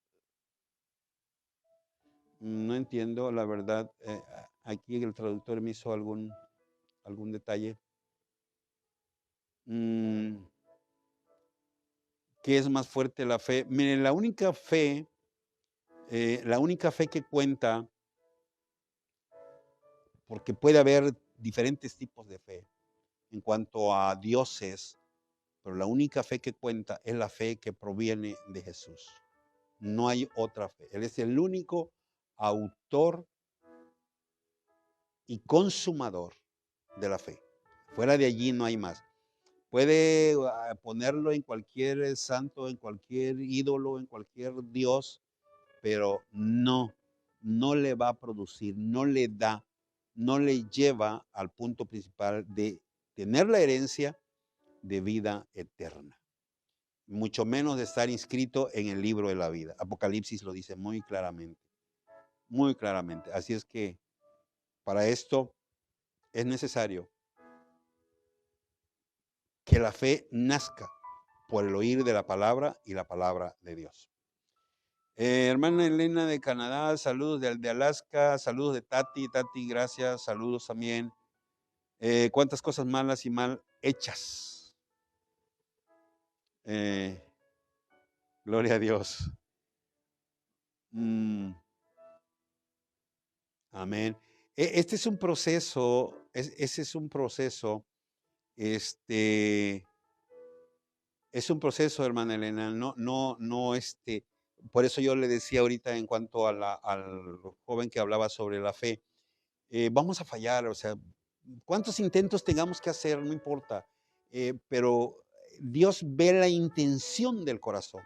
No entiendo, la verdad. Aquí el traductor me hizo algún detalle. ¿Qué es más fuerte la fe? Miren, la única fe que cuenta, porque puede haber diferentes tipos de fe en cuanto a dioses, pero la única fe que cuenta es la fe que proviene de Jesús. No hay otra fe. Él es el único autor y consumador de la fe. Fuera de allí no hay más. Puede ponerlo en cualquier santo, en cualquier ídolo, en cualquier dios, pero no no le va a producir, no le da, no le lleva al punto principal de tener la herencia de vida eterna, mucho menos de estar inscrito en el libro de la vida. Apocalipsis lo dice muy claramente, muy claramente. Así es que para esto es necesario que la fe nazca por el oír de la palabra y la palabra de Dios. Hermana Elena de Canadá, saludos de Alaska, saludos de Tati. Tati, gracias, saludos también. ¿Cuántas cosas malas y mal hechas? Gloria a Dios. Amén. Este es un proceso, ese es un proceso, es un proceso, hermana Elena, no, por eso yo le decía ahorita en cuanto a al joven que hablaba sobre la fe, vamos a fallar, o sea, cuántos intentos tengamos que hacer, no importa, pero Dios ve la intención del corazón.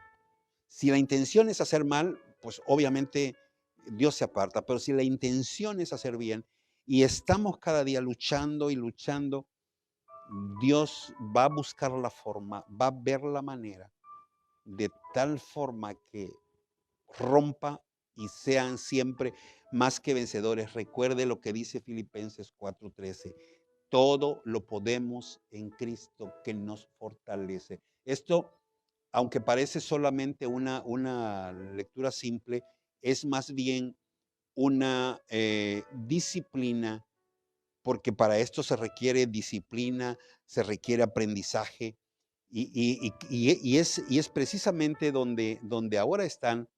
Si la intención es hacer mal, pues obviamente Dios se aparta, pero si la intención es hacer bien y estamos cada día luchando y luchando, Dios va a buscar la forma, va a ver la manera de tal forma que rompa y sean siempre más que vencedores. Recuerde lo que dice Filipenses 4:13. Todo lo podemos en Cristo que nos fortalece. Esto, aunque parece solamente una lectura simple, es más bien una disciplina, porque para esto se requiere disciplina, se requiere aprendizaje, y es precisamente donde ahora están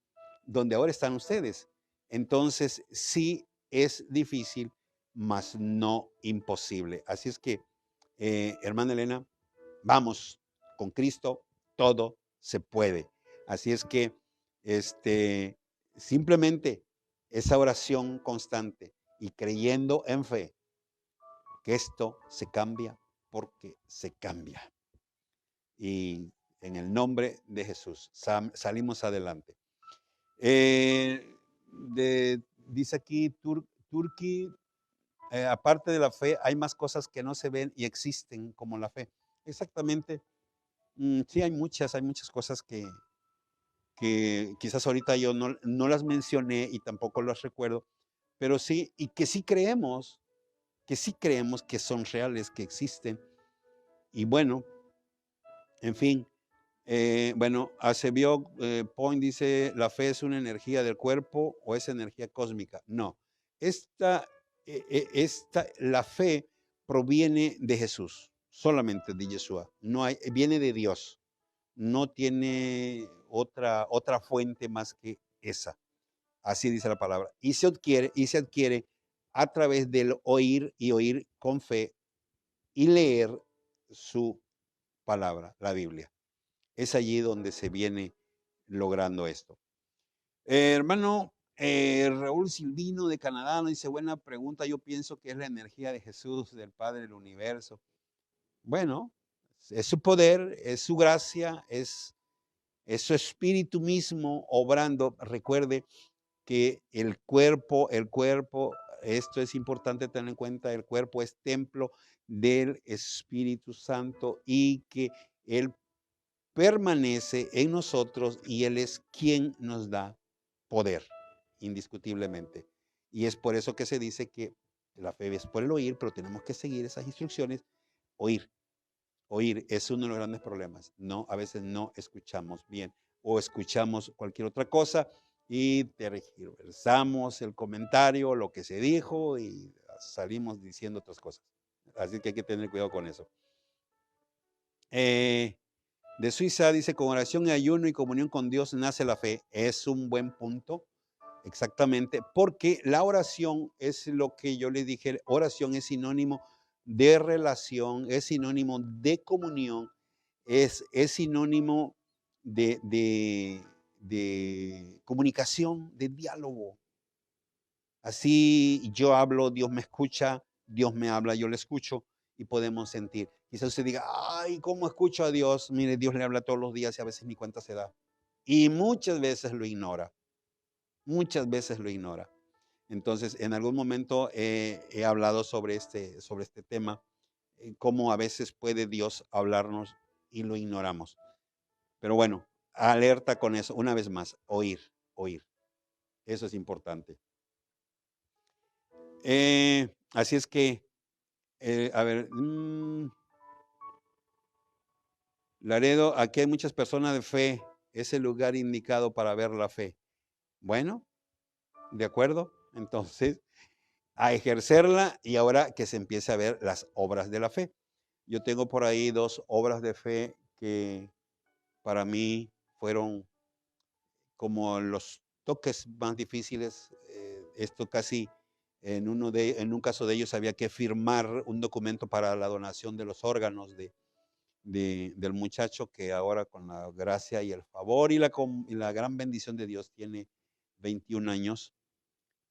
ustedes. Entonces, sí es difícil, mas no imposible. Así es que, hermana Elena, vamos, con Cristo todo se puede. Así es que, simplemente esa oración constante y creyendo en fe que esto se cambia porque se cambia. Y en el nombre de Jesús salimos adelante. Dice aquí, Turquía, aparte de la fe, hay más cosas que no se ven y existen como la fe. Exactamente. Sí, hay muchas cosas que quizás ahorita yo no las mencioné y tampoco las recuerdo, pero sí, y que sí creemos que son reales, que existen. Y bueno, en fin, bueno, Acebio Point dice, ¿la fe es una energía del cuerpo o es energía cósmica? No, la fe proviene de Jesús, solamente de Yeshua. No hay, viene de Dios, no tiene otra fuente más que esa. Así dice la palabra. Y se adquiere a través del oír y oír con fe y leer su palabra, la Biblia. Es allí donde se viene logrando esto. Hermano Raúl Silvino de Canadá nos dice, buena pregunta, yo pienso que es la energía de Jesús, del Padre del universo. Bueno, es su poder, es su gracia, es su espíritu mismo obrando. Recuerde que el cuerpo, esto es importante tener en cuenta, el cuerpo es templo del Espíritu Santo y que Él permanece en nosotros y Él es quien nos da poder, indiscutiblemente. Y es por eso que se dice que la fe es por el oír, pero tenemos que seguir esas instrucciones. Oír es uno de los grandes problemas. No, a veces no escuchamos bien o escuchamos cualquier otra cosa y tergiversamos el comentario, lo que se dijo y salimos diciendo otras cosas. Así que hay que tener cuidado con eso. De Suiza dice, con oración y ayuno y comunión con Dios nace la fe. Es un buen punto, exactamente, porque la oración es lo que yo le dije, oración es sinónimo de relación, es sinónimo de comunión, es sinónimo de comunicación, de diálogo. Así yo hablo, Dios me escucha, Dios me habla, yo le escucho y podemos sentir. Quizás usted diga, ay, ¿cómo escucho a Dios? Mire, Dios le habla todos los días y a veces ni cuenta se da. Y muchas veces lo ignora. Muchas veces lo ignora. Entonces, en algún momento he hablado sobre este tema, cómo a veces puede Dios hablarnos y lo ignoramos. Pero bueno, alerta con eso, una vez más, oír, oír. Eso es importante. Así es que, a ver, Laredo, aquí hay muchas personas de fe, es el lugar indicado para ver la fe. Bueno, de acuerdo, entonces, a ejercerla y ahora que se empiece a ver las obras de la fe. Yo tengo por ahí 2 obras de fe que para mí fueron como los toques más difíciles. Esto casi en un caso de ellos había que firmar un documento para la donación de los órganos del muchacho que ahora con la gracia y el favor y la gran bendición de Dios tiene 21 años.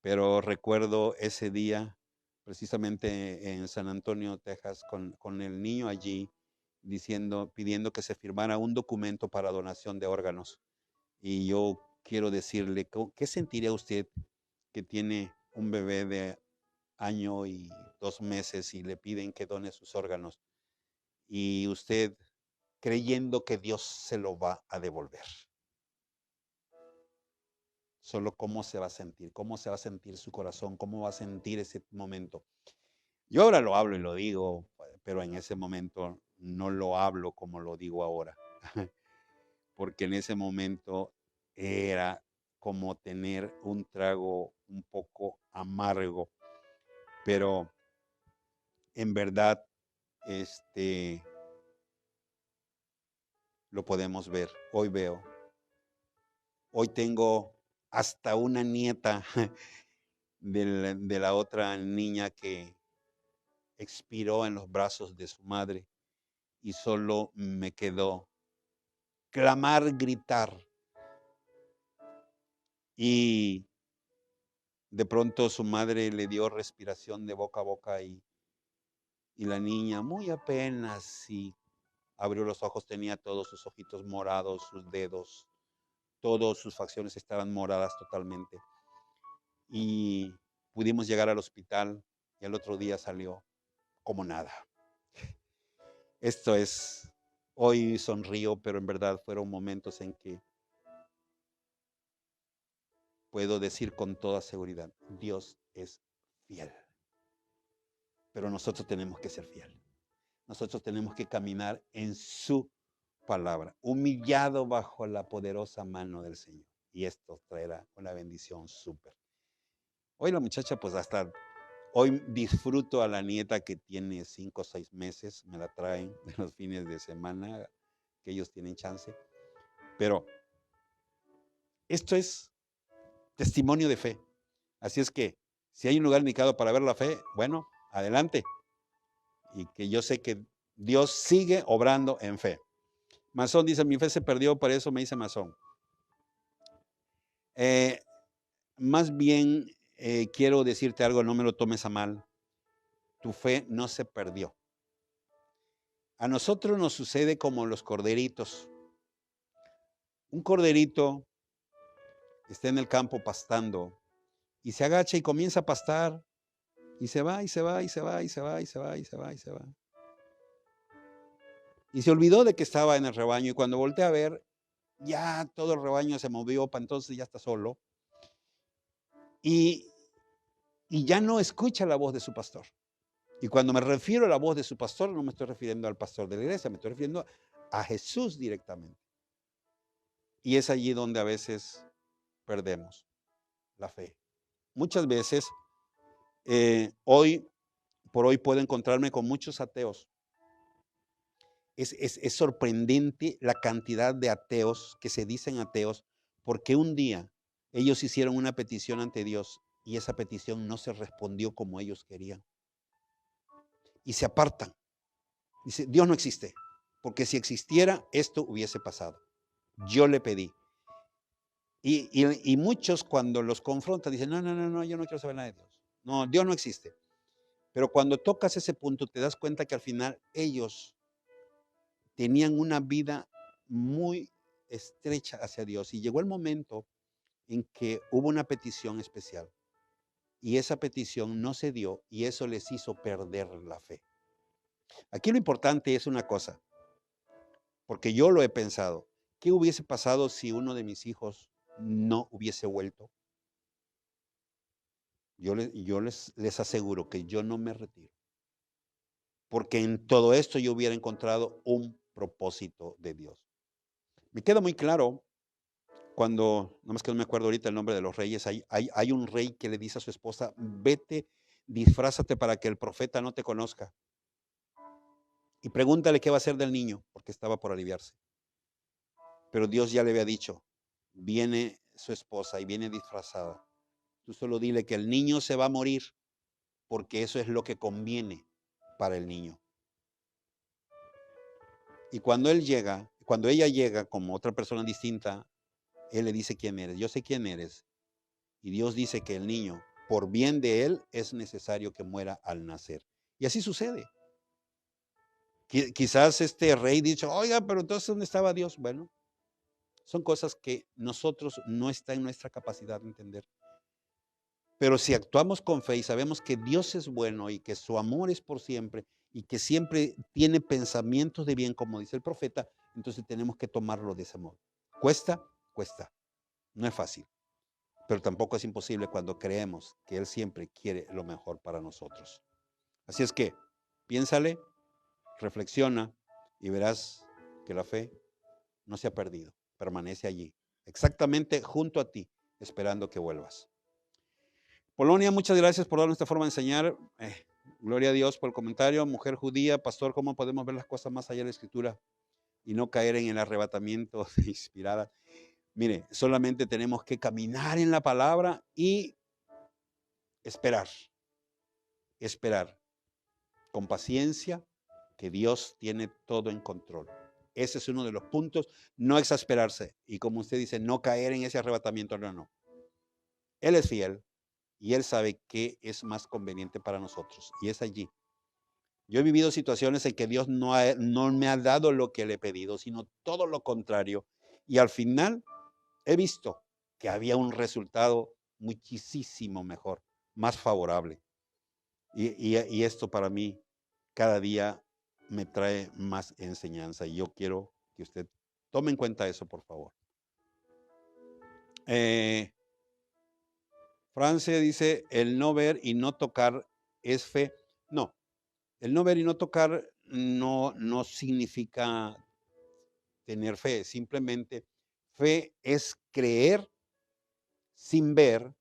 Pero recuerdo ese día, precisamente en San Antonio, Texas, con el niño allí, pidiendo que se firmara un documento para donación de órganos. Y yo quiero decirle, ¿qué sentiría usted que tiene un bebé de año y 2 meses y le piden que done sus órganos? Y usted creyendo que Dios se lo va a devolver. Solo cómo se va a sentir su corazón, cómo va a sentir ese momento. Yo ahora lo hablo y lo digo, pero en ese momento no lo hablo como lo digo ahora, porque en ese momento era como tener un trago un poco amargo, pero en verdad, este, lo podemos ver. Hoy veo, hoy tengo hasta una nieta de la otra niña que expiró en los brazos de su madre y solo me quedó clamar, gritar. Y de pronto su madre le dio respiración de boca a boca y la niña muy apenas y abrió los ojos, tenía todos sus ojitos morados, sus dedos, todas sus facciones estaban moradas totalmente. Y pudimos llegar al hospital y al otro día salió como nada. Esto es, hoy sonrío, pero en verdad fueron momentos en que puedo decir con toda seguridad, Dios es fiel. Pero nosotros tenemos que ser fieles. Nosotros tenemos que caminar en su palabra, humillado bajo la poderosa mano del Señor. Y esto traerá una bendición súper. Hoy la muchacha, pues hasta hoy disfruto a la nieta que tiene 5 o 6 meses, me la traen de los fines de semana, que ellos tienen chance. Pero esto es testimonio de fe. Así es que si hay un lugar indicado para ver la fe, bueno, adelante. Y que yo sé que Dios sigue obrando en fe. Masón dice, mi fe se perdió, por eso me hice masón. Más bien, quiero decirte algo, no me lo tomes a mal. Tu fe no se perdió. A nosotros nos sucede como los corderitos. Un corderito está en el campo pastando y se agacha y comienza a pastar y se va y se va y se va y se va y se va y se va y se va. Y se olvidó de que estaba en el rebaño y cuando voltea a ver, ya todo el rebaño se movió, para entonces ya está solo. Y ya no escucha la voz de su pastor. Y cuando me refiero a la voz de su pastor, no me estoy refiriendo al pastor de la iglesia, me estoy refiriendo a Jesús directamente. Y es allí donde a veces perdemos la fe. Muchas veces, hoy por hoy puedo encontrarme con muchos ateos. Es sorprendente la cantidad de ateos que se dicen ateos, porque un día ellos hicieron una petición ante Dios y esa petición no se respondió como ellos querían. Y se apartan. Dice, Dios no existe, porque si existiera, esto hubiese pasado. Yo le pedí. Y muchos cuando los confrontan dicen, no, yo no quiero saber nada de Dios. No, Dios no existe. Pero cuando tocas ese punto te das cuenta que al final ellos tenían una vida muy estrecha hacia Dios. Y llegó el momento en que hubo una petición especial. y esa petición no se dio y eso les hizo perder la fe. Aquí lo importante es una cosa, porque yo lo he pensado. ¿Qué hubiese pasado si uno de mis hijos no hubiese vuelto? Les aseguro que yo no me retiro, porque en todo esto yo hubiera encontrado un propósito de Dios. Me queda muy claro cuando, nomás que no me acuerdo ahorita el nombre de los reyes, hay un rey que le dice a su esposa, vete, disfrázate para que el profeta no te conozca. Y pregúntale qué va a hacer del niño, porque estaba por aliviarse. Pero Dios ya le había dicho, viene su esposa y viene disfrazada. Tú solo dile que el niño se va a morir, porque eso es lo que conviene para el niño. Y cuando ella llega como otra persona distinta, él le dice quién eres. Yo sé quién eres. Y Dios dice que el niño, por bien de él, es necesario que muera al nacer. Y así sucede. Quizás este rey dicho, oiga, pero entonces ¿dónde estaba Dios? Bueno, son cosas que nosotros no está en nuestra capacidad de entender. Pero si actuamos con fe y sabemos que Dios es bueno y que su amor es por siempre y que siempre tiene pensamientos de bien, como dice el profeta, entonces tenemos que tomarlo de ese modo. ¿Cuesta? Cuesta. No es fácil, pero tampoco es imposible cuando creemos que Él siempre quiere lo mejor para nosotros. Así es que piénsale, reflexiona y verás que la fe no se ha perdido, permanece allí, exactamente junto a ti, esperando que vuelvas. Polonia, muchas gracias por darnos esta forma de enseñar. Gloria a Dios por el comentario. Mujer judía, pastor, ¿cómo podemos ver las cosas más allá de la Escritura y no caer en el arrebatamiento inspirada? Mire, solamente tenemos que caminar en la palabra y esperar con paciencia que Dios tiene todo en control. Ese es uno de los puntos, no exasperarse y como usted dice, no caer en ese arrebatamiento, no. Él es fiel y Él sabe qué es más conveniente para nosotros y es allí. Yo he vivido situaciones en que Dios no me ha dado lo que le he pedido, sino todo lo contrario. Y al final he visto que había un resultado muchísimo mejor, más favorable. Y esto para mí cada día me trae más enseñanza. Y yo quiero que usted tome en cuenta eso, por favor. Francia dice, el no ver y no tocar es fe. No, el no ver y no tocar no significa tener fe, simplemente fe es creer sin ver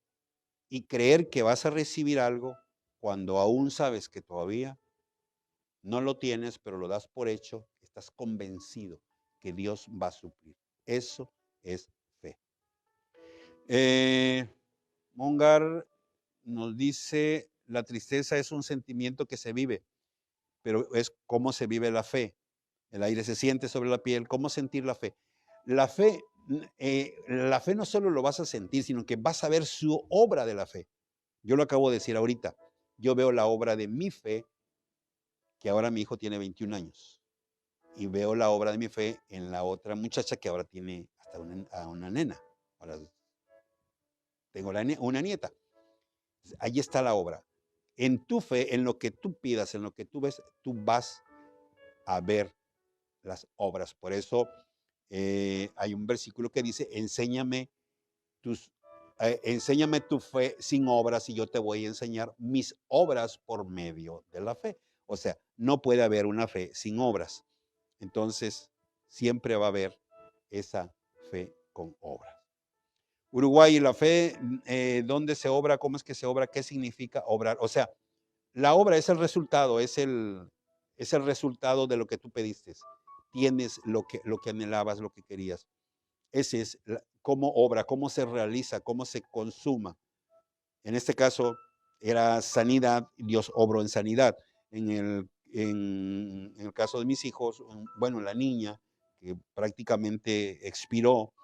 y creer que vas a recibir algo cuando aún sabes que todavía no lo tienes, pero lo das por hecho, estás convencido que Dios va a suplir. Eso es fe. Mongar nos dice, la tristeza es un sentimiento que se vive, pero es cómo se vive la fe. El aire se siente sobre la piel. ¿Cómo sentir la fe? La fe no solo lo vas a sentir, sino que vas a ver su obra de la fe. Yo lo acabo de decir ahorita. Yo veo la obra de mi fe, que ahora mi hijo tiene 21 años. Y veo la obra de mi fe en la otra muchacha que ahora tiene hasta una nena. Ahora tengo una nieta. Ahí está la obra. En tu fe, en lo que tú pidas, en lo que tú ves, tú vas a ver las obras. Por eso hay un versículo que dice, enséñame tu fe sin obras y yo te voy a enseñar mis obras por medio de la fe. O sea, no puede haber una fe sin obras. Entonces, siempre va a haber esa fe con obras. Uruguay, la fe, ¿dónde se obra? ¿Cómo es que se obra? ¿Qué significa obrar? O sea, la obra es el resultado, es el resultado de lo que tú pediste. Tienes lo que anhelabas, lo que querías. Ese es cómo obra, cómo se realiza, cómo se consuma. En este caso era sanidad, Dios obró en sanidad. En el caso de mis hijos, bueno, la niña que prácticamente expiró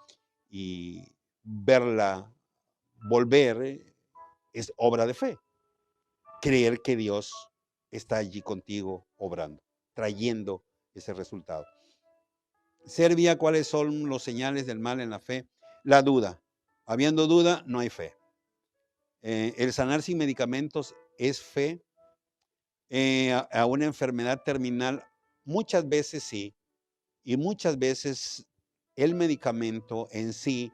y verla volver es obra de fe. Creer que Dios está allí contigo obrando, trayendo ese resultado. Serbia, ¿cuáles son los señales del mal en la fe? La duda. Habiendo duda, no hay fe. El sanar sin medicamentos es fe. A una enfermedad terminal, muchas veces sí, y muchas veces el medicamento en sí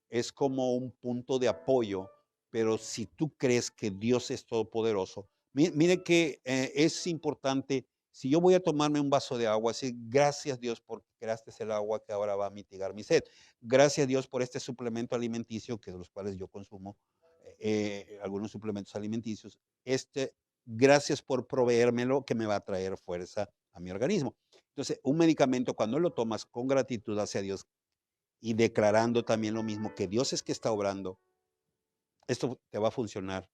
es como un punto de apoyo, pero si tú crees que Dios es todopoderoso, mire que es importante, si yo voy a tomarme un vaso de agua, decir, gracias Dios porque creaste el agua que ahora va a mitigar mi sed. Gracias Dios por este suplemento alimenticio, que de los cuales yo consumo algunos suplementos alimenticios. Gracias por proveérmelo, que me va a traer fuerza a mi organismo. Entonces, un medicamento, cuando lo tomas con gratitud hacia Dios y declarando también lo mismo, que Dios es que está obrando, esto te va a funcionar.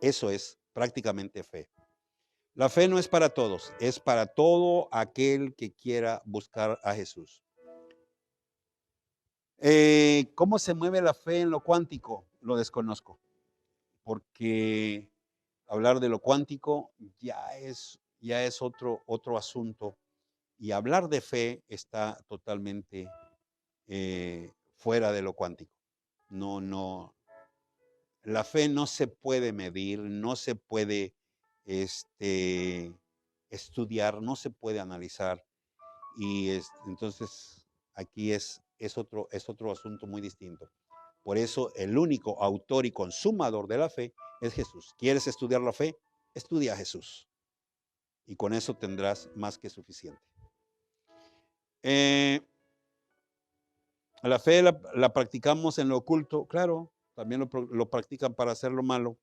Eso es prácticamente fe. La fe no es para todos, es para todo aquel que quiera buscar a Jesús. ¿Cómo se mueve la fe en lo cuántico? Lo desconozco, porque hablar de lo cuántico ya es otro asunto, y hablar de fe está totalmente fuera de lo cuántico. No, la fe no se puede medir, no se puede estudiar, no se puede analizar. Y entonces aquí es otro asunto muy distinto. Por eso el único autor y consumador de la fe es Jesús. ¿Quieres estudiar la fe? Estudia a Jesús. Y con eso tendrás más que suficiente. La fe la practicamos en lo oculto, claro, también lo practican para hacer lo malo,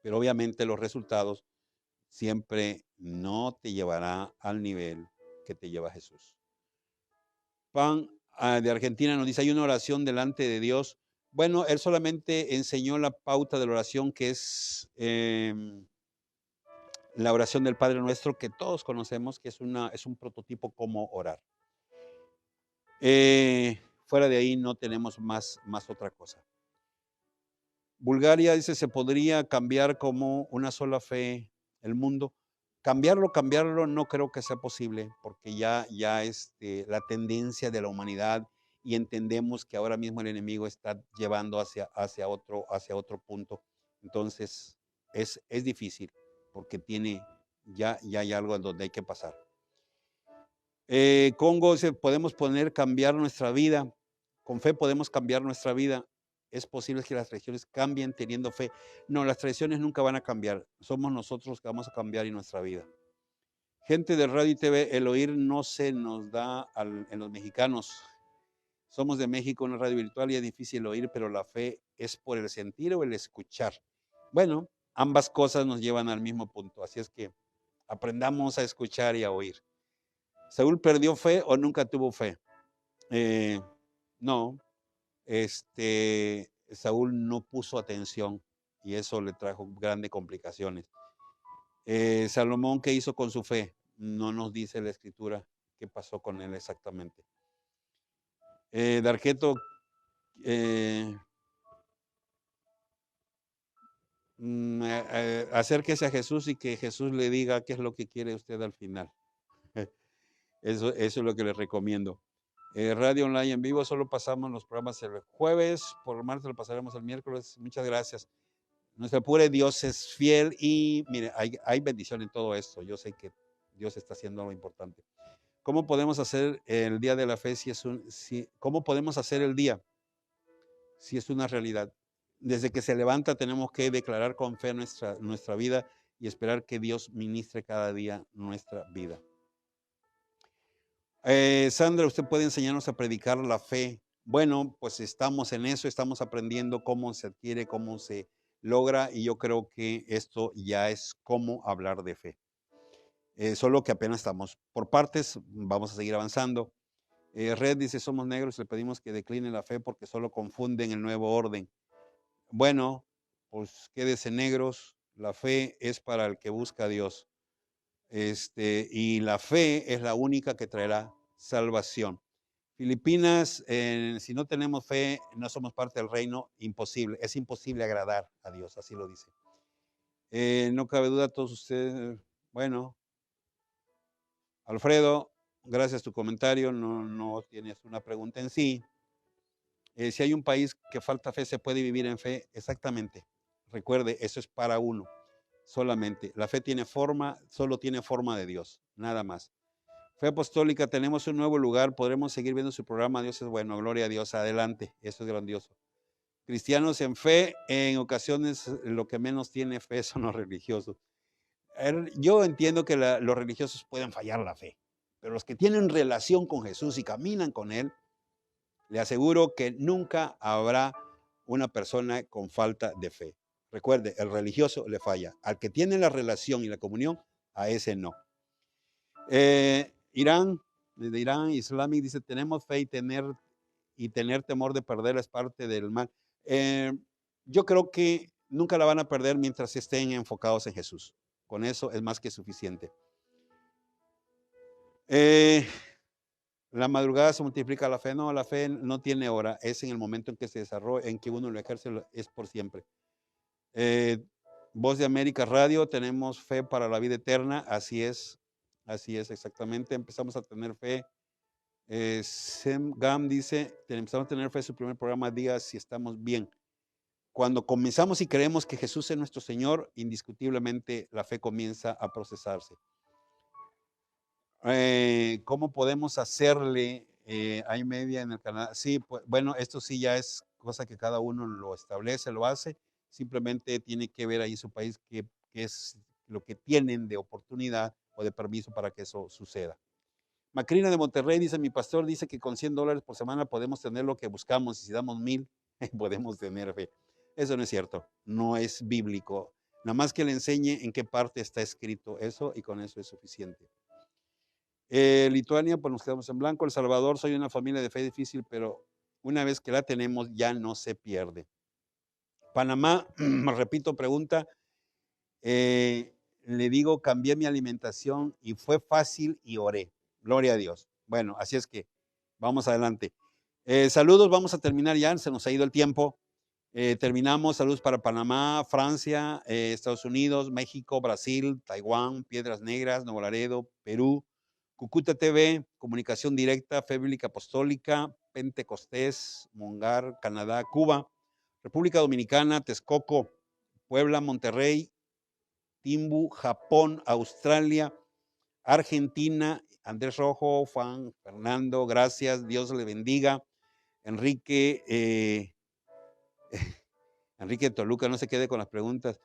pero obviamente los resultados siempre no te llevará al nivel que te lleva Jesús. Pan de Argentina nos dice, hay una oración delante de Dios. Bueno, él solamente enseñó la pauta de la oración, que es la oración del Padre Nuestro, que todos conocemos, que es un prototipo cómo orar. Fuera de ahí no tenemos más otra cosa. Bulgaria dice, ¿se podría cambiar como una sola fe el mundo? Cambiarlo no creo que sea posible, porque ya la tendencia de la humanidad, y entendemos que ahora mismo el enemigo está llevando hacia otro punto. Entonces, es difícil, porque ya hay algo en donde hay que pasar. Congo dice, podemos cambiar nuestra vida. Con fe podemos cambiar nuestra vida. Es posible que las tradiciones cambien teniendo fe. No, las tradiciones nunca van a cambiar. Somos nosotros que vamos a cambiar en nuestra vida. Gente de radio y TV, el oír no se nos da en los mexicanos. Somos de México, una radio virtual, y es difícil oír, pero la fe es por el sentir o el escuchar. Bueno, ambas cosas nos llevan al mismo punto. Así es que aprendamos a escuchar y a oír. ¿Saúl perdió fe o nunca tuvo fe? No, Saúl no puso atención y eso le trajo grandes complicaciones. Salomón, ¿qué hizo con su fe? No nos dice la escritura qué pasó con él exactamente. Darqueto, acérquese a Jesús y que Jesús le diga qué es lo que quiere usted al final. Eso es lo que les recomiendo. Radio Online en vivo, solo pasamos los programas el jueves, por el martes lo pasaremos el miércoles. Muchas gracias. Nuestro puro Dios es fiel y mire, hay bendición en todo esto. Yo sé que Dios está haciendo algo importante. ¿Cómo podemos hacer el día de la fe cómo podemos hacer el día si es una realidad? Desde que se levanta tenemos que declarar con fe nuestra vida y esperar que Dios ministre cada día nuestra vida. Sandra, ¿usted puede enseñarnos a predicar la fe? Bueno, pues estamos en eso, estamos aprendiendo cómo se adquiere, cómo se logra, y yo creo que esto ya es cómo hablar de fe. Solo que apenas estamos por partes, vamos a seguir avanzando. Red dice, somos negros, le pedimos que decline la fe porque solo confunden el nuevo orden. Bueno, pues quédese negros, la fe es para el que busca a Dios. Y la fe es la única que traerá salvación. Filipinas, si no tenemos fe, no somos parte del reino, imposible, es imposible agradar a Dios, así lo dice. No cabe duda, todos ustedes, bueno, Alfredo, gracias a tu comentario, no tienes una pregunta en sí. Si hay un país que falta fe, ¿se puede vivir en fe? Exactamente. Recuerde, eso es para uno solamente. La fe tiene forma, solo tiene forma de Dios, nada más. Fe Apostólica, tenemos un nuevo lugar, podremos seguir viendo su programa. Dios es bueno, gloria a Dios, adelante, eso es grandioso. Cristianos en fe, en ocasiones lo que menos tiene fe son los religiosos. Yo entiendo que los religiosos pueden fallar la fe, pero los que tienen relación con Jesús y caminan con Él, le aseguro que nunca habrá una persona con falta de fe. Recuerde, el religioso le falla. Al que tiene la relación y la comunión, a ese no. Irán, desde Irán, Islamic, dice, tenemos fe y tener temor de perder es parte del mal. Yo creo que nunca la van a perder mientras estén enfocados en Jesús. Con eso es más que suficiente. La madrugada se multiplica la fe. No, la fe no tiene hora. Es en el momento en que se desarrolla, en que uno lo ejerce, es por siempre. Voz de América Radio, tenemos fe para la vida eterna. Así es exactamente. Empezamos a tener fe. Sem Gam dice, empezamos a tener fe en su primer programa, diga si estamos bien. Cuando comenzamos y creemos que Jesús es nuestro Señor, indiscutiblemente la fe comienza a procesarse. ¿Cómo podemos hacerle? Hay media en el canal. Sí, pues, bueno, esto sí ya es cosa que cada uno lo establece, lo hace. Simplemente tiene que ver ahí en su país qué es lo que tienen de oportunidad o de permiso para que eso suceda. Macrina de Monterrey dice, mi pastor dice que con $100 por semana podemos tener lo que buscamos y si damos 1,000 podemos tener fe. Eso no es cierto, no es bíblico. Nada más que le enseñe en qué parte está escrito eso y con eso es suficiente. Lituania, pues nos quedamos en blanco. El Salvador, soy una familia de fe difícil, pero una vez que la tenemos ya no se pierde. Panamá, repito, pregunta, le digo, cambié mi alimentación y fue fácil y oré. Gloria a Dios. Bueno, así es que vamos adelante. Saludos, vamos a terminar ya, se nos ha ido el tiempo. Terminamos, saludos para Panamá, Francia, Estados Unidos, México, Brasil, Taiwán, Piedras Negras, Nuevo Laredo, Perú, Cúcuta TV, Comunicación Directa, Fe Bíblica Apostólica, Pentecostés, Mongar, Canadá, Cuba, República Dominicana, Texcoco, Puebla, Monterrey, Timbu, Japón, Australia, Argentina, Andrés Rojo, Juan, Fernando, gracias, Dios le bendiga. Enrique, Enrique de Toluca, no se quede con las preguntas.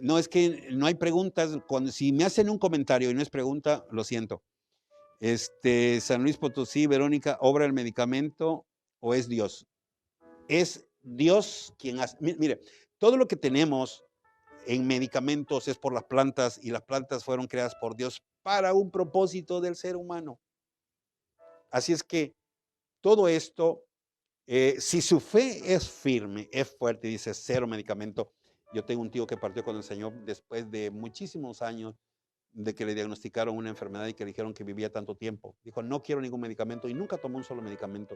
No, es que no hay preguntas. Si me hacen un comentario y no es pregunta, lo siento. San Luis Potosí, Verónica, ¿obra el medicamento o es Dios? Es Dios quien hace. Mire, todo lo que tenemos en medicamentos es por las plantas y las plantas fueron creadas por Dios para un propósito del ser humano. Así es que todo esto, si su fe es firme, es fuerte, dice cero medicamento. Yo tengo un tío que partió con el Señor después de muchísimos años de que le diagnosticaron una enfermedad y que le dijeron que vivía tanto tiempo. Dijo, no quiero ningún medicamento y nunca tomó un solo medicamento.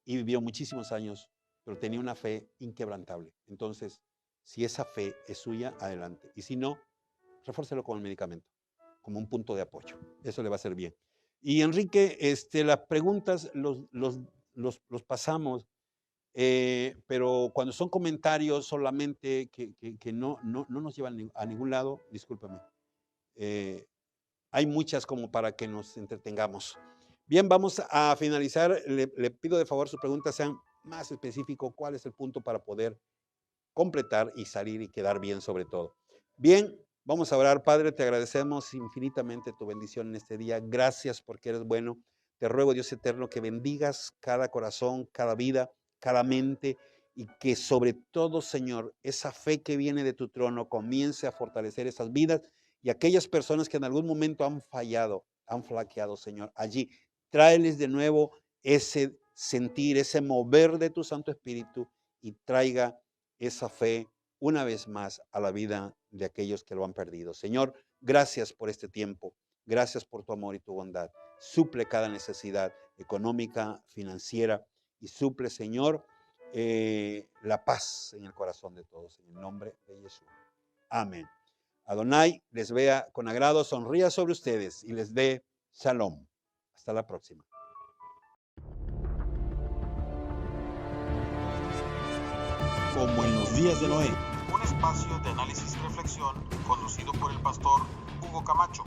Y vivió muchísimos años, pero tenía una fe inquebrantable. Entonces, si esa fe es suya, adelante. Y si no, refórcelo con el medicamento, como un punto de apoyo. Eso le va a hacer bien. Y Enrique, las preguntas los pasamos, pero cuando son comentarios solamente que no nos llevan a ningún lado, discúlpeme. Hay muchas como para que nos entretengamos. Bien, vamos a finalizar. Le pido de favor sus preguntas sean más específicos. ¿Cuál es el punto para poder completar y salir y quedar bien sobre todo? Bien, vamos a orar. Padre, te agradecemos infinitamente tu bendición en este día. Gracias porque eres bueno. Te ruego, Dios eterno, que bendigas cada corazón, cada vida, cada mente y que sobre todo, Señor, esa fe que viene de tu trono comience a fortalecer esas vidas y aquellas personas que en algún momento han fallado, han flaqueado, Señor, allí, tráeles de nuevo ese sentir, ese mover de tu Santo Espíritu y traiga esa fe una vez más a la vida de aquellos que lo han perdido. Señor, gracias por este tiempo, gracias por tu amor y tu bondad. Suple cada necesidad económica, financiera y suple, Señor, la paz en el corazón de todos, en el nombre de Jesús. Amén. Adonai les vea con agrado, sonría sobre ustedes y les dé shalom. Hasta la próxima. Como en los días días de Noé, un espacio de análisis y reflexión conducido por el pastor Hugo Camacho.